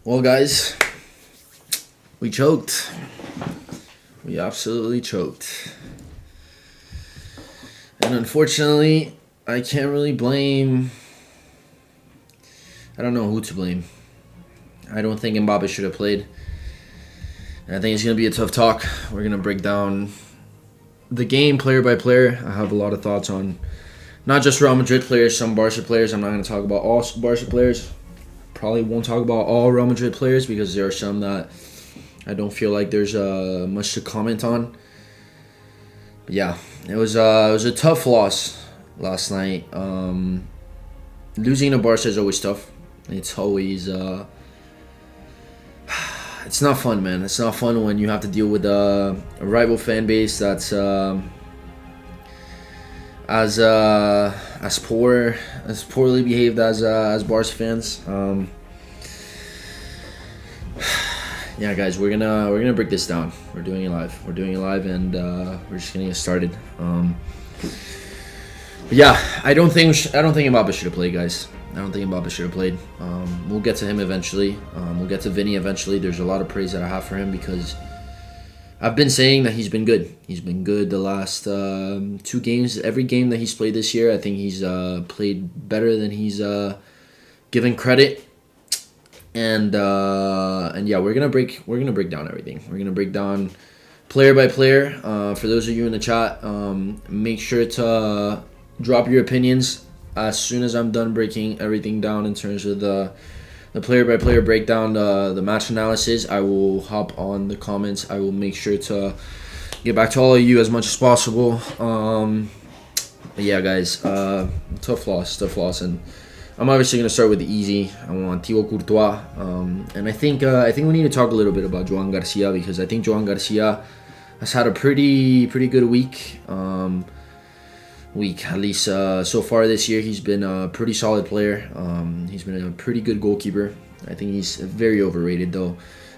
Well, guys, we choked. We absolutely choked. And unfortunately, I can't really blame... I don't know who to blame. I don't think Mbappe should have played. And I think it's going to be a tough talk. We're going to break down the game player by player. I have a lot of thoughts on not just Real Madrid players, some Barca players. I'm not going to talk about all Barca players. Probably won't talk about all Real Madrid players because there are some that I don't feel like there's much to comment on. But yeah, it was a tough loss last night. Losing to Barca is always tough. It's always it's not fun, man. It's not fun when you have to deal with a rival fan base that's as poorly behaved as Barca fans. Yeah, guys, we're gonna break this down. We're doing it live. And we're just gonna get started. But yeah, I don't think Mbappe should have played, guys. I don't think Mbappe should have played. We'll get to him eventually. We'll get to Vini eventually. There's a lot of praise that I have for him because I've been saying that he's been good. He's been good the last 2 games. Every game that he's played this year, I think he's played better than he's given credit. And yeah, we're gonna break down everything. We're gonna break down player by player. For those of you in the chat, make sure to drop your opinions as soon as I'm done breaking everything down in terms of the player by player breakdown, the match analysis. I will hop on the comments. I will make sure to get back to all of you as much as possible. But yeah, guys, tough loss, and I'm obviously gonna start with the easy. I want Thibaut Courtois, and I think we need to talk a little bit about Joan Garcia because I think Joan Garcia has had a pretty good week. At least so far this year, he's been a pretty solid player. He's been a pretty good goalkeeper. I think he's very overrated, though.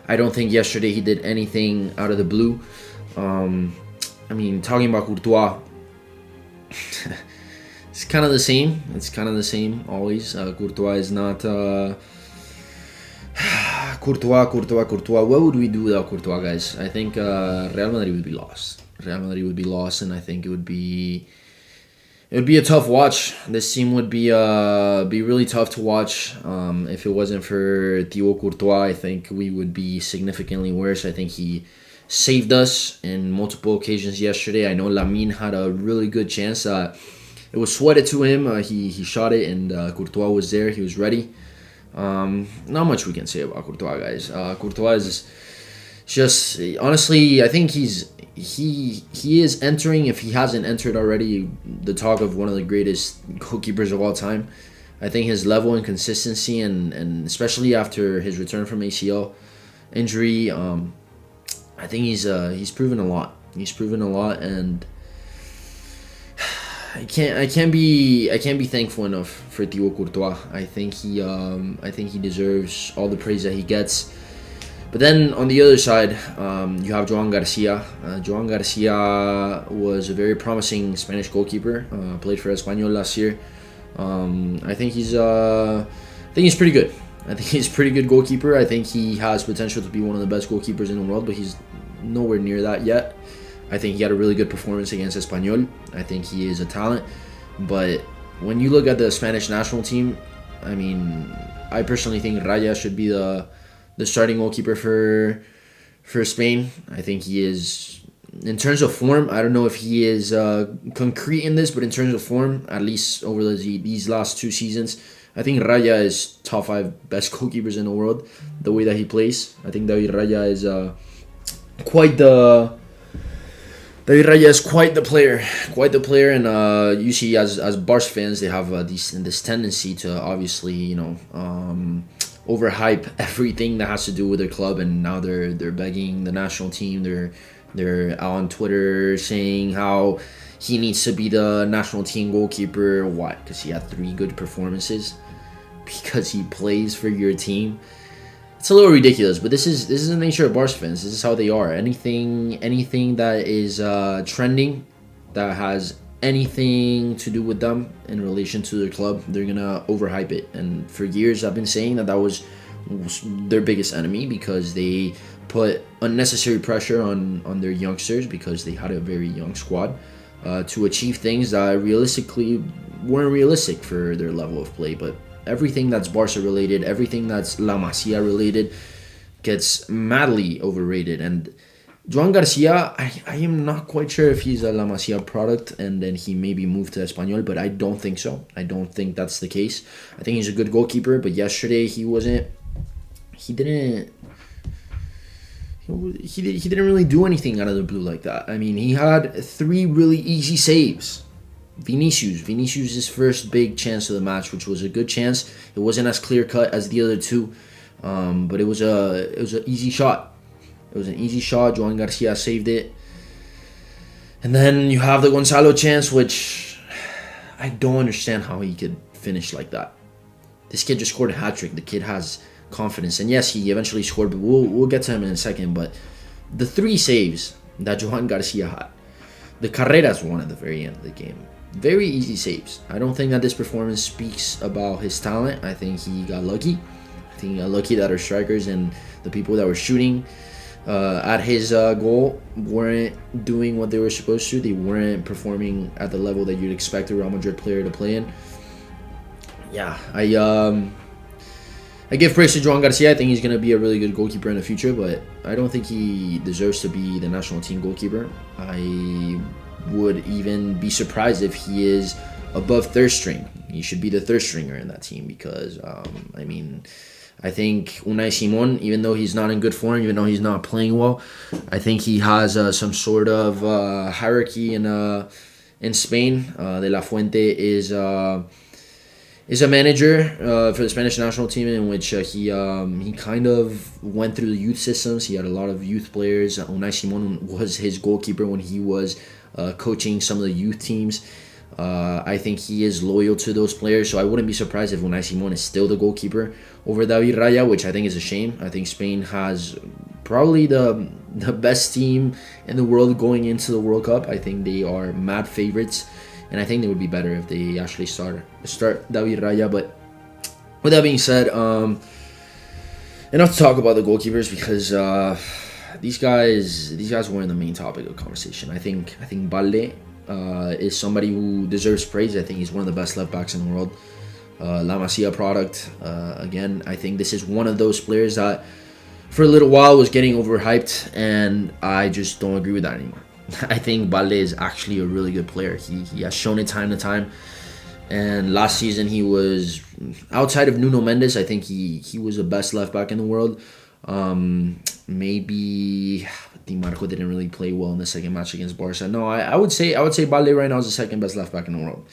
I don't think yesterday he did anything out of the blue. I mean, talking about Courtois, it's kind of the same. Always. Courtois is not... Courtois. What would we do without Courtois, guys? I think Real Madrid would be lost. And I think it would be a tough watch. This team would be really tough to watch. If it wasn't for Thibaut Courtois, I think we would be significantly worse. I think he saved us in multiple occasions yesterday. I know Lamine had a really good chance. It was sweated to him. He shot it, and Courtois was there. He was ready. Not much we can say about Courtois, guys. Courtois is just, honestly, I think he is entering, if he hasn't entered already, the talk of one of the greatest goalkeepers of all time. I think his level and consistency, and especially after his return from ACL injury, I think he's proven a lot. And I can't be thankful enough for Thibaut Courtois. I think he deserves all the praise that he gets. But then on the other side, you have Joan Garcia. Joan Garcia was a very promising Spanish goalkeeper. Played for España last year. I think he's pretty good. I think he's a pretty good goalkeeper. I think he has potential to be one of the best goalkeepers in the world, but he's nowhere near that yet. I think he had a really good performance against Espanyol. I think he is a talent. But when you look at the Spanish national team, I mean, I personally think Raya should be the starting goalkeeper for Spain. I think he is, in terms of form, I don't know if he is concrete in this, but in terms of form, at least over these last 2 seasons, I think Raya is top 5 best goalkeepers in the world, the way that he plays. I think David Raya is quite the player, and you see as Barca fans, they have this tendency to obviously, overhype everything that has to do with their club, and now they're begging the national team. They're out on Twitter saying how he needs to be the national team goalkeeper. Why? Because he had 3 good performances. Because he plays for your team. It's a little ridiculous, but this is the nature of Barca fans. This is how they are. Anything that is trending, that has anything to do with them in relation to their club, they're gonna overhype it. And for years, I've been saying that was their biggest enemy, because they put unnecessary pressure on their youngsters, because they had a very young squad, to achieve things that realistically weren't realistic for their level of play. But everything that's Barca related, everything that's La Masia related, gets madly overrated. And Joan Garcia, I am not quite sure if he's a La Masia product and then he maybe moved to Espanyol, but I don't think so. I don't think that's the case. I think he's a good goalkeeper, but yesterday he didn't really do anything out of the blue like that. I mean, he had 3 really easy saves. Vinicius' first big chance of the match, which was a good chance. It wasn't as clear cut as the other 2, but it was an easy shot. It was an easy shot. Joan Garcia saved it. And then you have the Gonzalo chance, which I don't understand how he could finish like that. This kid just scored a hat-trick. The kid has confidence. And yes, he eventually scored, but we'll get to him in a second. But the 3 saves that Joan Garcia had, the Carreras one at the very end of the game, very easy saves. I don't think that this performance speaks about his talent. I think he got lucky. I think he got lucky that our strikers and the people that were shooting at his goal weren't doing what they were supposed to. They weren't performing at the level that you'd expect a Real Madrid player to play in. Yeah, I give praise to Joan Garcia. I think he's going to be a really good goalkeeper in the future, but I don't think he deserves to be the national team goalkeeper. I would even be surprised if he is above third string. He should be the third stringer in that team, because, I think Unai Simon, even though he's not in good form, even though he's not playing well, I think he has some sort of hierarchy in Spain. De La Fuente is a manager for the Spanish national team, in which he kind of went through the youth systems. He had a lot of youth players. Unai Simon was his goalkeeper when he was coaching some of the youth teams. I think he is loyal to those players, so I wouldn't be surprised if Unai Simon is still the goalkeeper over David Raya, which I think is a shame. I think Spain has probably the best team in the world going into the World Cup. I think they are mad favorites, and I think they would be better if they actually start David Raya. But with that being said, enough to talk about the goalkeepers, because these guys weren't the main topic of conversation. I think Balde is somebody who deserves praise. I think he's one of the best left backs in the world. La Masia product. Again, I think this is one of those players that for a little while was getting overhyped, and I just don't agree with that anymore. I think Balde is actually a really good player. He has shown it time to time. And last season he was, outside of Nuno Mendes, I think he was the best left back in the world. Maybe Di Marco didn't really play well in the second match against Barca. No, I would say Balde right now is the second best left back in the world.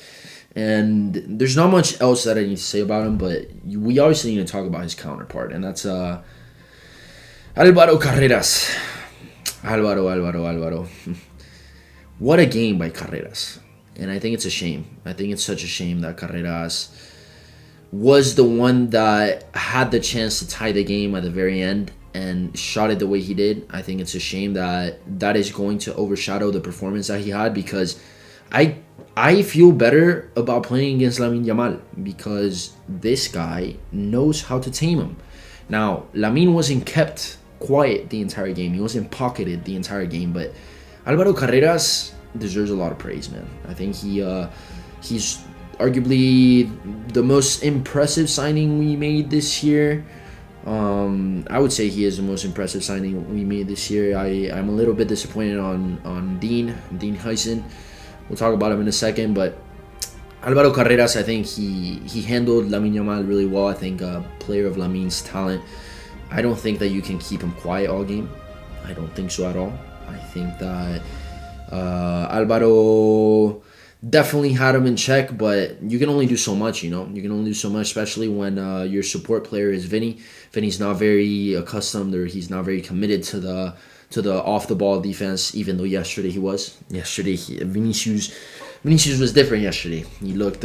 And there's not much else that I need to say about him, but we obviously need to talk about his counterpart, and that's Álvaro Carreras. Álvaro. What a game by Carreras. And I think it's a shame. I think it's such a shame that Carreras was the one that had the chance to tie the game at the very end and shot it the way he did. I think it's a shame that is going to overshadow the performance that he had, because I feel better about playing against Lamine Yamal, because this guy knows how to tame him. Now, Lamine wasn't kept quiet the entire game. He wasn't pocketed the entire game, but Álvaro Carreras deserves a lot of praise, man. I think he's arguably the most impressive signing we made this year. I would say he is the most impressive signing we made this year. I'm a little bit disappointed on Dean Huysen. We'll talk about him in a second, but Álvaro Carreras, I think he handled Lamine Yamal really well. I think a player of Lamine's talent, I don't think that you can keep him quiet all game. I don't think so at all. I think that Álvaro definitely had him in check, but you can only do so much, You can only do so much, especially when your support player is Vini. Vini's not very accustomed, or he's not very committed to the off the ball defense, even though yesterday he was. Vinicius was different yesterday. He looked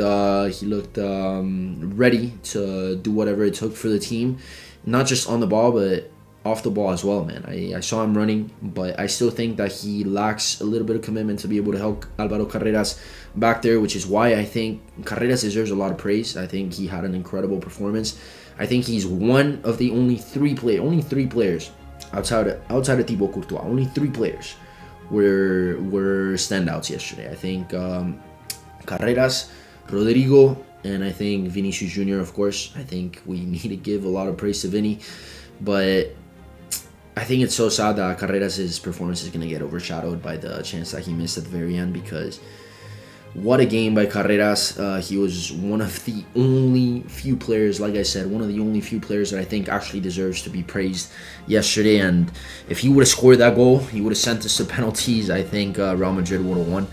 ready to do whatever it took for the team, not just on the ball, but off the ball as well, man. I saw him running, but I still think that he lacks a little bit of commitment to be able to help Alvaro Carreras back there, which is why I think Carreras deserves a lot of praise. I think he had an incredible performance. I think he's one of the only three players outside of Thibaut Courtois. Only 3 players were standouts yesterday. I think Carreras, Rodrigo, and I think Vinicius Jr., of course. I think we need to give a lot of praise to Vini, but I think it's so sad that Carreras' performance is going to get overshadowed by the chance that he missed at the very end, because what a game by Carreras. He was one of the only few players, like I said, one of the only few players that I think actually deserves to be praised yesterday. And if he would have scored that goal, he would have sent us to penalties. I think Real Madrid would have won.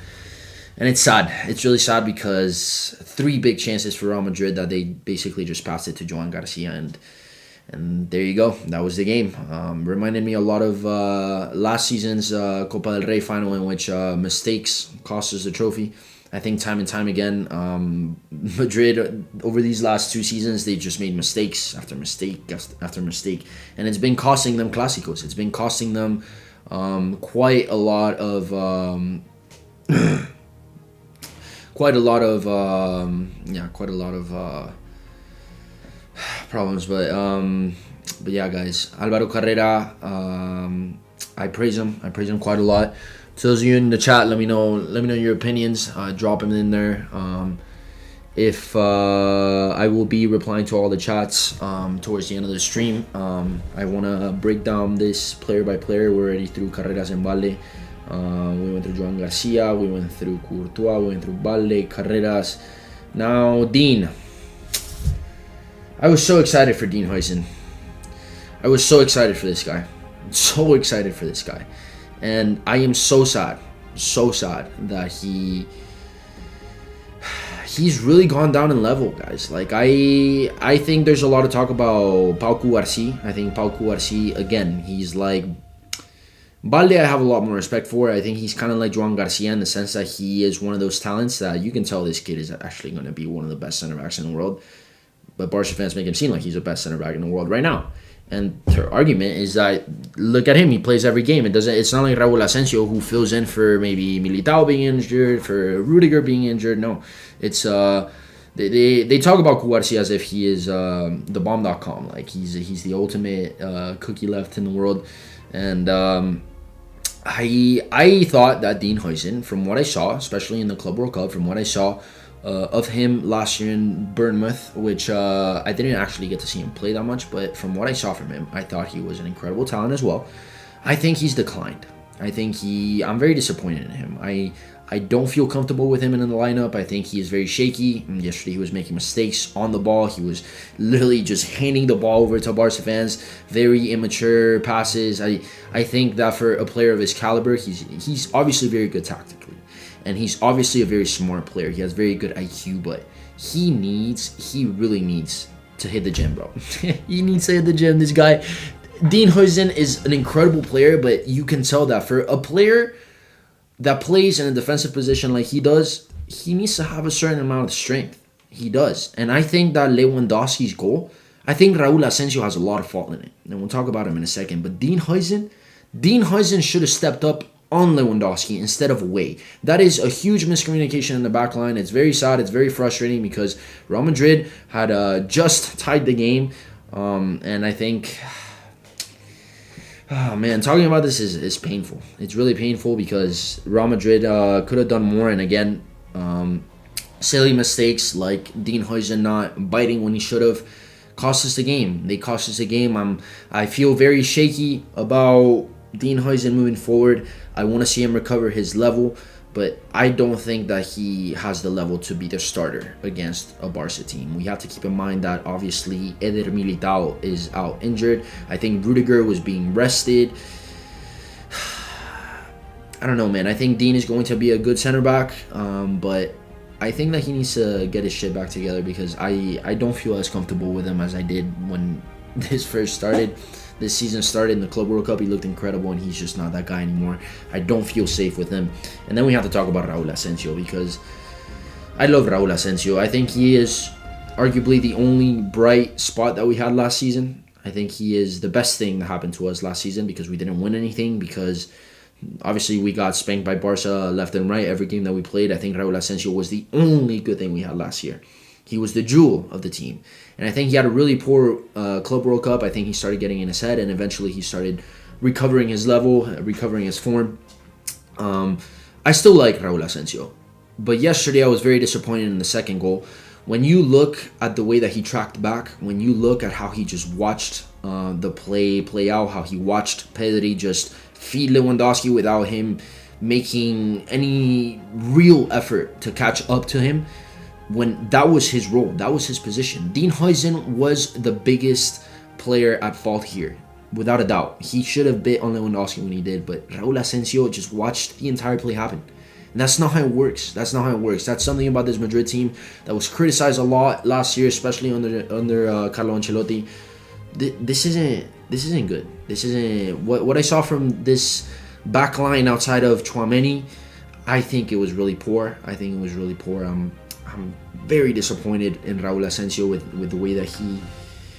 And it's sad. It's really sad because 3 big chances for Real Madrid that they basically just passed it to Joan Garcia, and there you go. That was the game. Reminded me a lot of last season's Copa del Rey final, in which mistakes cost us the trophy. I think time and time again, Madrid, over these last 2 seasons, they just made mistakes after mistake after mistake. And it's been costing them Clásicos. It's been costing them quite a lot of problems. But yeah, guys, Alvaro Carrera, I praise him quite a lot. To those of you in the chat, let me know your opinions. Drop them in there. If I will be replying to all the chats towards the end of the stream. I want to break down this player by player. We're already through Carreras and Valle. We went through Joan Garcia. We went through Courtois. We went through Valle, Carreras. Now Dean. I was so excited for Dean Huijsen. I was so excited for this guy. So excited for this guy. And I am so sad that he's really gone down in level, guys. Like, I think there's a lot of talk about Pau Cubarsí. I think Pau Cubarsí, again, he's like Balde. I have a lot more respect for. I think he's kind of like Joan Garcia in the sense that he is one of those talents that you can tell this kid is actually going to be one of the best center backs in the world. But Barca fans make him seem like he's the best center back in the world right now. And their argument is that, look at him, he plays every game. It's not like Raúl Asensio, who fills in for maybe Militao being injured, for Rudiger being injured. No, it's they talk about Cubarsí as if he is the bomb.com, like he's the ultimate cookie left in the world. And I thought that Dean Huijsen, from what I saw, especially in the Club World Cup, from what I saw of him last year in Bournemouth, which I didn't actually get to see him play that much, but from what I saw from him, I thought he was an incredible talent as well. I think he's declined. I'm very disappointed in him. I don't feel comfortable with him in the lineup. I think he is very shaky. Yesterday he was making mistakes on the ball. He was literally just handing the ball over to Barca fans. Very immature passes. I think that for a player of his caliber, he's obviously very good tactically. And he's obviously a very smart player. He has very good IQ, but he really needs to hit the gym, bro. He needs to hit the gym. This guy, Dean Huijsen, is an incredible player, but you can tell that for a player that plays in a defensive position like he does, he needs to have a certain amount of strength. He does. And I think that Lewandowski's goal, I think Raúl Asensio has a lot of fault in it. And we'll talk about him in a second. But Dean Huijsen should have stepped up on Lewandowski instead of away. That is a huge miscommunication in the back line. It's very sad. It's very frustrating because Real Madrid had just tied the game. And I think, oh man, talking about this is painful. It's really painful because Real Madrid could have done more. And again, silly mistakes like Dean Huijsen not biting when he should have cost us the game. They cost us the game. I feel very shaky about Dean Huijsen moving forward. I want to see him recover his level, but I don't think that he has the level to be the starter against a Barca team. We have to keep in mind that obviously Eder Militao is out injured. I think Rudiger was being rested. I don't know, man. I think Dean is going to be a good center back, but I think that he needs to get his shit back together because I don't feel as comfortable with him as I did when this season started in the Club World Cup. He looked incredible, and he's just not that guy anymore. I don't feel safe with him. And then we have to talk about Raúl Asensio because I love Raúl Asensio. I think he is arguably the only bright spot that we had last season. I think he is the best thing that happened to us last season because we didn't win anything, because obviously we got spanked by Barca left and right every game that we played. I think Raul Asensio was the only good thing we had last year. He was the jewel of the team. And I think he had a really poor Club World Cup. I think he started getting in his head, and eventually he started recovering his level, recovering his form. I still like Raul Asensio. But yesterday I was very disappointed in the second goal. When you look at the way that he tracked back, when you look at how he just watched the play out, how he watched Pedri just feed Lewandowski without him making any real effort to catch up to him, when that was his role, that was his position. Dean Huijsen was the biggest player at fault here, without a doubt. He should have bit on Lewandowski when he did, but Raul Asensio just watched the entire play happen. And that's not how it works. That's not how it works. That's something about this Madrid team that was criticized a lot last year, especially under Carlo Ancelotti. This isn't good. This isn't what I saw from this back line outside of Tchouaméni. I think it was really poor. I'm very disappointed in Raul Asensio with the way that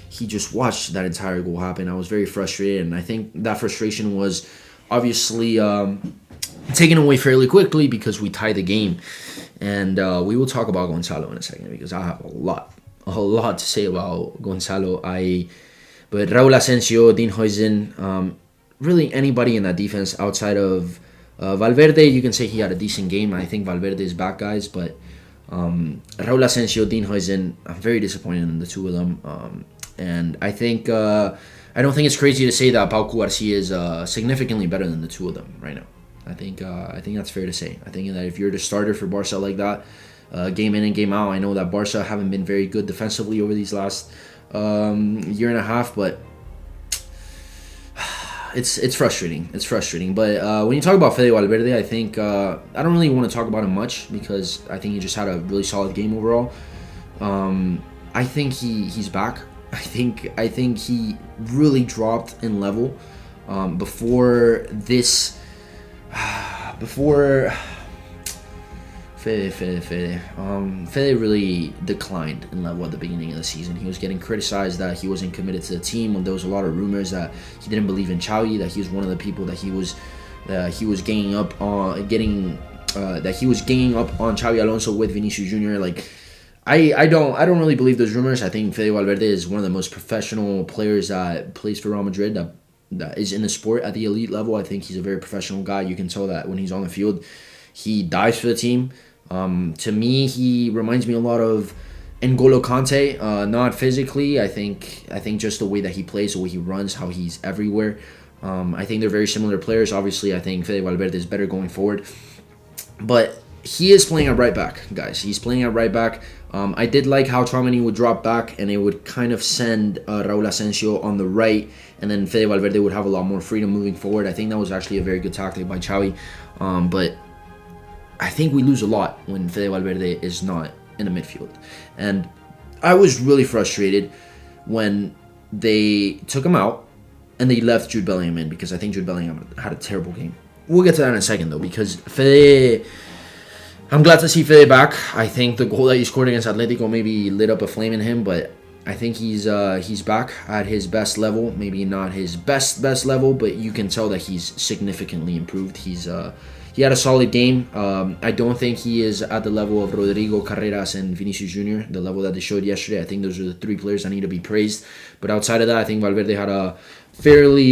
he just watched that entire goal happen. I was very frustrated, and I think that frustration was obviously taken away fairly quickly because we tied the game. And we will talk about Gonzalo in a second, because I have a lot to say about Gonzalo. But Raul Asensio, Dean Huijsen, really anybody in that defense outside of Valverde, you can say he had a decent game. I think Valverde is back, guys, but Raul Asensio, Dean Huijsen, I'm very disappointed in the two of them. And I think I don't think it's crazy to say that Pau Cubarsí is significantly better than the two of them right now. I think that's fair to say. I think that if you're the starter for Barca like that, game in and game out, I know that Barca haven't been very good defensively over these last year and a half, but it's frustrating. It's frustrating. But when you talk about Fede Valverde, I think I don't really want to talk about him much because I think he just had a really solid game overall. I think he's back. I think he really dropped in level before this. Before Fede really declined in level at the beginning of the season. He was getting criticized that he wasn't committed to the team. When there was a lot of rumors that he didn't believe in Xavi, that he was one of the people that he was ganging up on Xavi Alonso with Vinicius Jr. Like, I don't really believe those rumors. I think Fede Valverde is one of the most professional players that plays for Real Madrid, that is in the sport at the elite level. I think he's a very professional guy. You can tell that when he's on the field, he dives for the team. To me, he reminds me a lot of N'Golo Kante, not physically. I think just the way that he plays, the way he runs, how he's everywhere. I think they're very similar players. Obviously, I think Fede Valverde is better going forward. But he is playing at right back, guys. He's playing at right back. I did like how Tchouaméni would drop back and it would kind of send Raul Asensio on the right, and then Fede Valverde would have a lot more freedom moving forward. I think that was actually a very good tactic by Xavi. But I think we lose a lot when Fede Valverde is not in the midfield. And I was really frustrated when they took him out and they left Jude Bellingham in, because I think Jude Bellingham had a terrible game. We'll get to that in a second, though, because I'm glad to see Fede back. I think the goal that he scored against Atletico maybe lit up a flame in him, but I think he's back at his best level. Maybe not his best level, but you can tell that he's significantly improved. He had a solid game. I don't think he is at the level of Rodrigo, Carreras, and Vinicius Jr., the level that they showed yesterday. I think those are the three players that need to be praised. But outside of that, I think Valverde had a fairly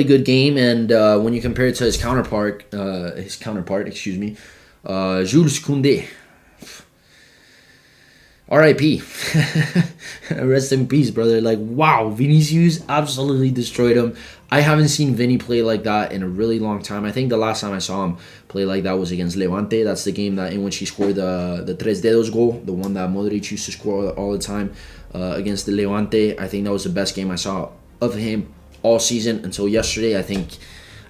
good game, and when you compare it to his counterpart, Jules Koundé, R.I.P. Rest in peace, brother. Like, wow, Vinicius absolutely destroyed him. I haven't seen Vini play like that in a really long time. I think the last time I saw him play like that was against Levante. That's the game in which he scored the Tres Dedos goal, the one that Modric used to score all the time against the Levante. I think that was the best game I saw of him all season until yesterday. I think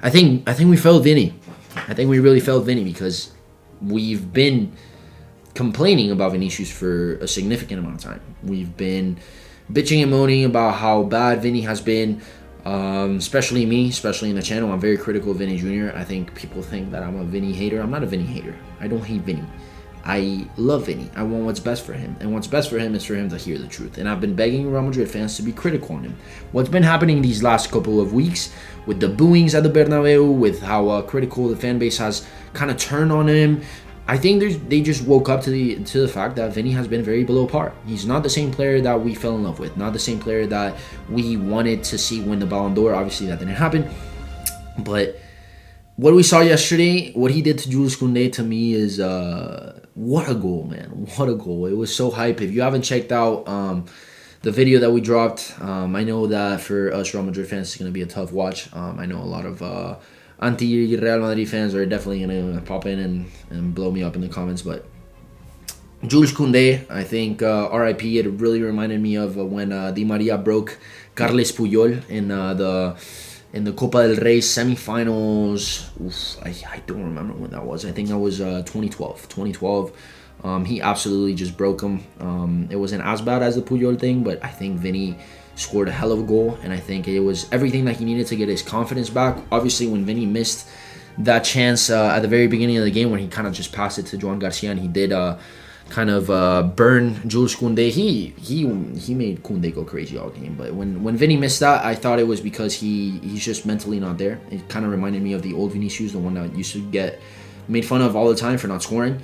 we failed Vini. I think we really failed Vini because we've been complaining about Vinicius for a significant amount of time. We've been bitching and moaning about how bad Vini has been, especially me, especially in the channel. I'm very critical of Vini Jr. I think people think that I'm a Vini hater. I'm not a Vini hater. I don't hate Vini. I love Vini. I want what's best for him. And what's best for him is for him to hear the truth. And I've been begging Real Madrid fans to be critical on him. What's been happening these last couple of weeks with the booings at the Bernabeu, with how critical the fan base has kind of turned on him, I think they just woke up to the fact that Vini has been very below par. He's not the same player that we fell in love with. Not the same player that we wanted to see win the Ballon d'Or. Obviously, that didn't happen. But what we saw yesterday, what he did to Jules Koundé, to me is what a goal, man. What a goal. It was so hype. If you haven't checked out the video that we dropped, I know that for us Real Madrid fans, it's going to be a tough watch. I know a lot of anti-Real Madrid fans are definitely going to pop in and blow me up in the comments. But Jules Koundé, I think RIP, it really reminded me of when Di Maria broke Carles Puyol in the Copa del Rey semifinals. I don't remember when that was. I think that was 2012. 2012. He absolutely just broke him. It wasn't as bad as the Puyol thing, but I think Vini scored a hell of a goal, and I think it was everything that he needed to get his confidence back. Obviously, when Vini missed that chance at the very beginning of the game, when he kind of just passed it to Joan Garcia, and he did kind of burn Jules Koundé. He made Koundé go crazy all game. But when Vini missed that, I thought it was because he's just mentally not there. It kind of reminded me of the old Vinicius, the one that used to get made fun of all the time for not scoring.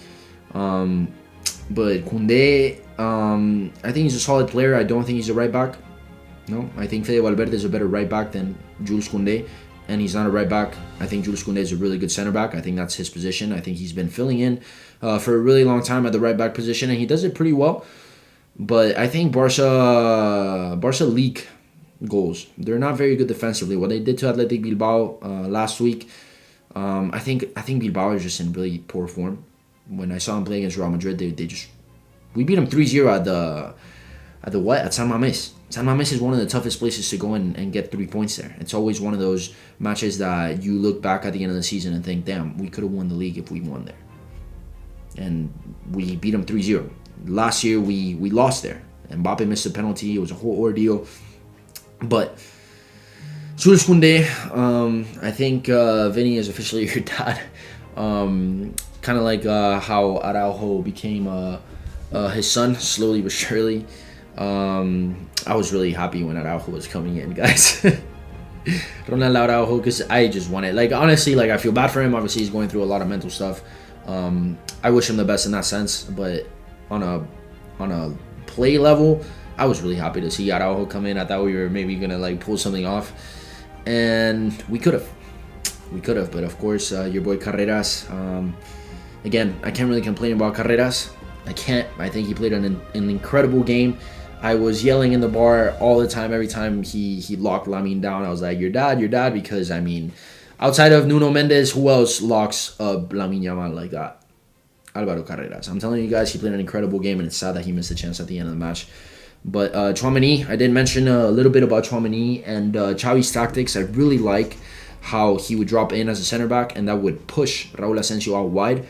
But Koundé, I think he's a solid player. I don't think he's a right back. No, I think Fede Valverde is a better right back than Jules Koundé, and he's not a right back. I think Jules Koundé is a really good center back. I think that's his position. I think he's been filling in for a really long time at the right back position, and he does it pretty well. But I think Barca leak goals. They're not very good defensively. What they did to Athletic Bilbao last week, I think Bilbao is just in really poor form. When I saw them play against Real Madrid, we beat them 3-0 at San Mamés. San Mamés is one of the toughest places to go and get 3 points there. It's always one of those matches that you look back at the end of the season and think, damn, we could have won the league if we won there. And we beat them 3-0. Last year, we lost there. Mbappe missed a penalty. It was a whole ordeal. But Jules Koundé, I think Vini is officially your dad. Kind of like how Araujo became his son, slowly but surely. I was really happy when Araujo was coming in, guys. Ronald Araujo, because I just want it. Like, honestly, like, I feel bad for him. Obviously, he's going through a lot of mental stuff. I wish him the best in that sense, but on a play level, I was really happy to see Araujo come in. I thought we were maybe gonna like pull something off, and we could have, but of course, your boy Carreras. Again, I can't really complain about Carreras. I can't. I think he played an incredible game. I was yelling in the bar all the time. Every time he locked Lamine down, I was like, "Your dad," because I mean, outside of Nuno Mendes, who else locks up Lamine Yamal like that? Alvaro Carreras. I'm telling you guys, he played an incredible game, and it's sad that he missed a chance at the end of the match. But Tchouaméni, I did mention a little bit about Tchouaméni and Xavi's tactics. I really like how he would drop in as a center back, and that would push Raúl Asensio out wide.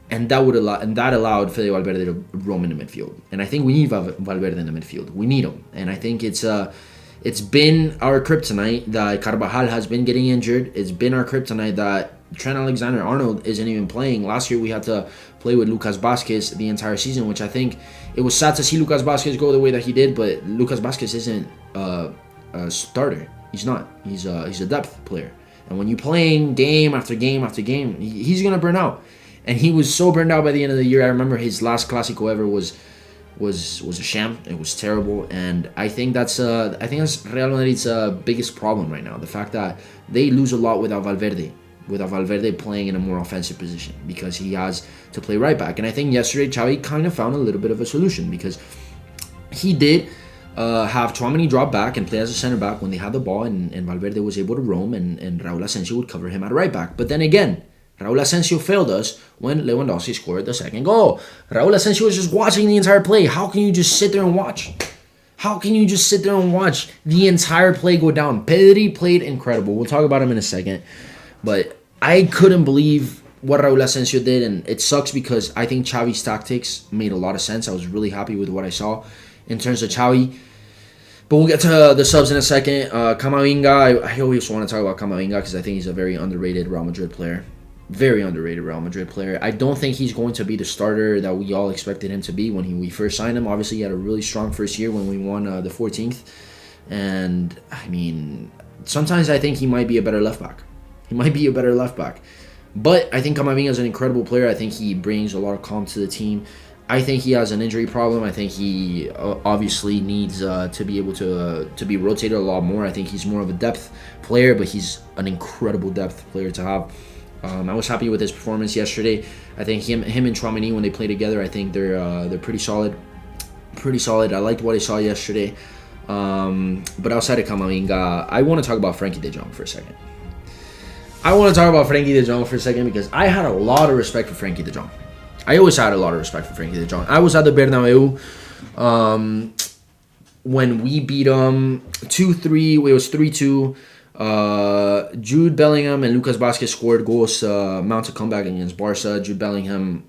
And that allowed Fede Valverde to roam in the midfield. And I think we need Valverde in the midfield. We need him. And I think it's been our kryptonite that Carvajal has been getting injured. It's been our kryptonite that Trent Alexander-Arnold isn't even playing. Last year we had to play with Lucas Vázquez the entire season, which I think it was sad to see Lucas Vázquez go the way that he did. But Lucas Vázquez isn't a starter. He's not. He's a depth player. And when you're playing game after game after game, he's gonna burn out. And he was so burned out by the end of the year. I remember his last Clásico ever was a sham. It was terrible, and I think that's Real Madrid's biggest problem right now. The fact that they lose a lot without Valverde playing in a more offensive position, because he has to play right back. And I think yesterday Xavi kind of found a little bit of a solution, because he did have Tchouaméni drop back and play as a center back when they had the ball, and Valverde was able to roam, and Raúl Asensio would cover him at right back. But then again, Raúl Asensio failed us when Lewandowski scored the second goal. Raúl Asensio was just watching the entire play. How can you just sit there and watch? How can you just sit there and watch the entire play go down? Pedri played incredible. We'll talk about him in a second. But I couldn't believe what Raúl Asensio did, and it sucks because I think Xavi's tactics made a lot of sense. I was really happy with what I saw in terms of Xavi. But we'll get to the subs in a second. Camavinga, I always want to talk about Camavinga because I think he's a very underrated Real Madrid player. Very underrated Real Madrid player. I don't think he's going to be the starter that we all expected him to be when we first signed him. Obviously, he had a really strong first year when we won the 14th. And, I mean, sometimes I think he might be a better left back. But I think Camavinga is an incredible player. I think he brings a lot of calm to the team. I think he has an injury problem. I think he obviously needs to be able to be rotated a lot more. I think he's more of a depth player, but he's an incredible depth player to have. I was happy with his performance yesterday. I think him and Tchouaméni, when they play together, I think they're pretty solid. I liked what I saw yesterday. But outside of Camavinga, I want to talk about Frenkie de Jong for a second. Because I had a lot of respect for Frenkie de Jong. I always had a lot of respect for Frenkie de Jong. I was at the Bernabeu when we beat them 2-3. It was 3-2. Jude Bellingham and Lucas Vázquez scored goals, mount a comeback against Barca. Jude Bellingham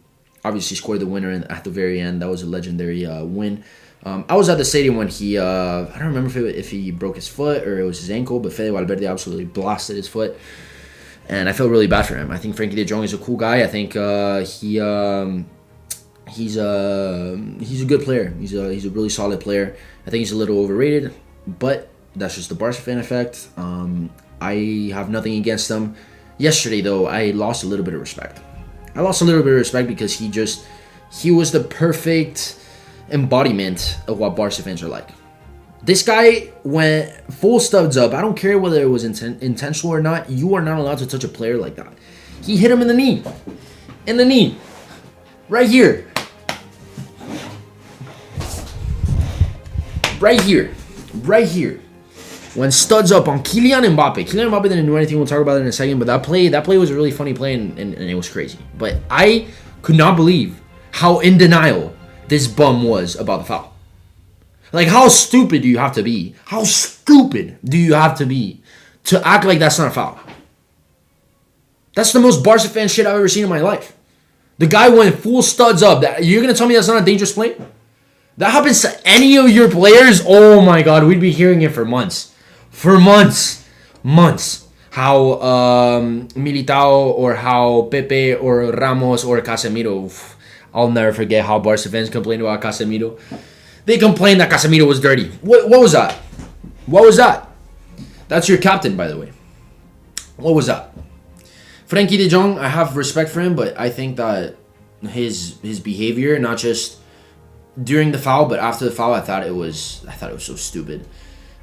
obviously scored the winner at the very end. That was a legendary win. I was at the stadium when he, I don't remember if he broke his foot or it was his ankle, but Fede Valverde absolutely blasted his foot. And I felt really bad for him. I think Frenkie de Jong is a cool guy. I think he's a good player. He's a really solid player. I think he's a little overrated, but that's just the Barca fan effect. I have nothing against him. Yesterday, though, I lost a little bit of respect. Because he was the perfect embodiment of what Barca fans are like. This guy went full studs up. I don't care whether it was intentional or not. You are not allowed to touch a player like that. He hit him in the knee. Right here. When studs up on Kylian Mbappe. Kylian Mbappe didn't do anything. We'll talk about it in a second. But that play was a really funny play, and it was crazy. But I could not believe how in denial this bum was about the foul. Like, how stupid do you have to be? To act like that's not a foul? That's the most Barca fan shit I've ever seen in my life. The guy went full studs up. You're going to tell me that's not a dangerous play? That happens to any of your players? Oh my God, we'd be hearing it for months. How Militao or how Pepe or Ramos or Casemiro. I'll never forget how Barca fans complained about Casemiro. They complained that Casemiro was dirty. What was that? That's your captain, by the way. What was that? Frenkie de Jong, I have respect for him, but I think that his behavior, not just during the foul, but after the foul, I thought it was so stupid.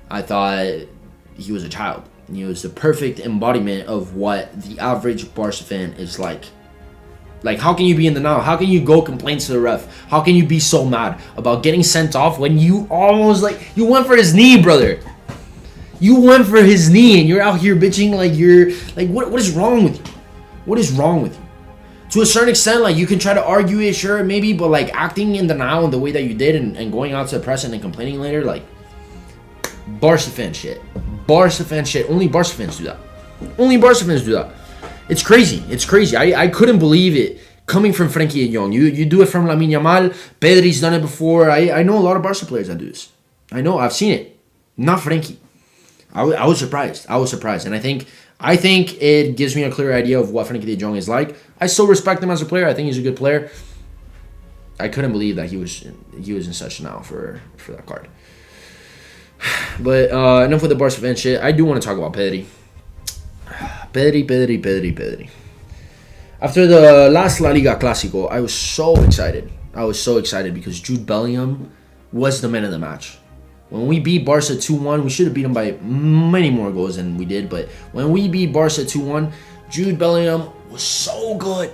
I thought he was a child. He was the perfect embodiment of what the average Barca fan is like. Like, how can you be in denial? How can you go complain to the ref? How can you be so mad about getting sent off when you almost, you went for his knee, brother? You went for his knee and you're out here bitching like you're, what is wrong with you? To a certain extent, you can try to argue it, sure, maybe, but, acting in denial in the way that you did and going out to the press and then complaining later, Barca fan shit. Only Barca fans do that. It's crazy. I couldn't believe it coming from Frenkie de Jong. You do it from Lamine Yamal. Pedri's done it before. I know a lot of Barca players that do this. I know. I've seen it. Not Frenkie. I was surprised. And I think it gives me a clear idea of what Frenkie de Jong is like. I still respect him as a player. I think he's a good player. I couldn't believe that he was in such denial for that card. But enough with the Barca fan shit. I do want to talk about Pedri. Pedri. After the last La Liga Clásico, I was so excited because Jude Bellingham was the man of the match. When we beat Barca 2-1, we should have beat them by many more goals than we did, but when we beat Barca 2-1, Jude Bellingham was so good.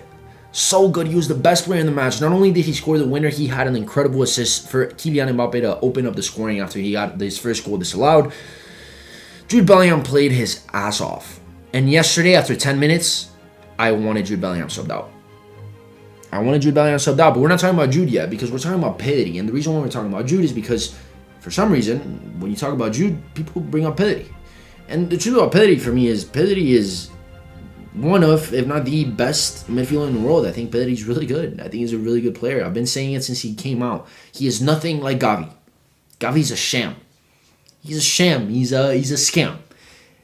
He was the best player in the match. Not only did he score the winner, he had an incredible assist for Kylian Mbappe to open up the scoring after he got his first goal disallowed. Jude Bellingham played his ass off. And yesterday, after 10 minutes, I wanted Jude Bellingham subbed out. But we're not talking about Jude yet because we're talking about Pedri. And the reason why we're talking about Jude is because, for some reason, when you talk about Jude, people bring up Pedri. And the truth about Pedri for me is Pedri is one of, if not the best midfielder in the world. I think Pedri's really good. I think he's a really good player. I've been saying it since he came out. He is nothing like Gavi. Gavi's a sham. He's a scam.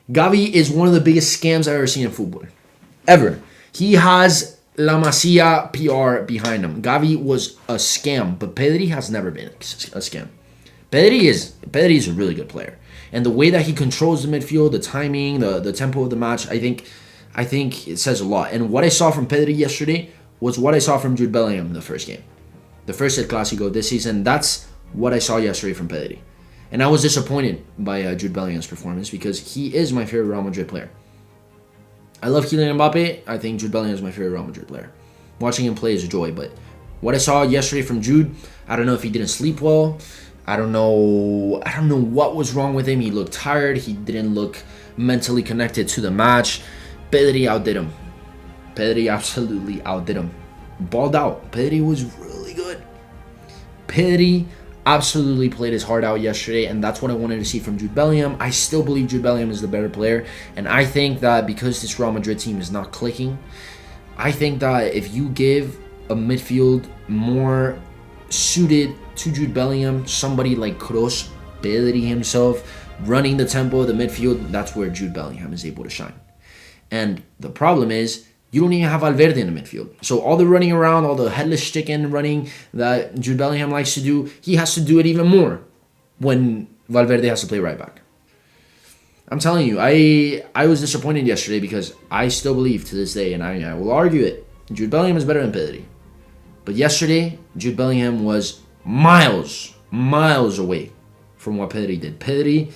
Gavi is one of the biggest scams I've ever seen in football. Ever. He has La Masia PR behind him. Gavi was a scam, but Pedri has never been a scam. Pedri is a really good player. And the way that he controls the midfield, the timing, the tempo of the match, I think it says a lot. And what I saw from Pedri yesterday was what I saw from Jude Bellingham in the first game. The first El Clasico this season, that's what I saw yesterday from Pedri. And I was disappointed by Jude Bellingham's performance because he is my favorite Real Madrid player. I love Kylian Mbappe. I think Jude Bellingham is my favorite Real Madrid player. Watching him play is a joy, but what I saw yesterday from Jude, I don't know if he didn't sleep well. I don't know what was wrong with him. He looked tired. He didn't look mentally connected to the match. Pedri outdid him. Pedri absolutely outdid him. Balled out. Pedri was really good. Pedri absolutely played his heart out yesterday, and that's what I wanted to see from Jude Bellingham. I still believe Jude Bellingham is the better player, and I think that because this Real Madrid team is not clicking, I think that if you give a midfield more suited to Jude Bellingham, somebody like Kroos, Pedri himself, running the tempo of the midfield, that's where Jude Bellingham is able to shine. And the problem is, you don't even have Valverde in the midfield. So all the running around, all the headless chicken running that Jude Bellingham likes to do, he has to do it even more when Valverde has to play right back. I'm telling you, I was disappointed yesterday because I still believe to this day, and I will argue it, Jude Bellingham is better than Pedri. But yesterday, Jude Bellingham was miles away from what Pedri did. Pedri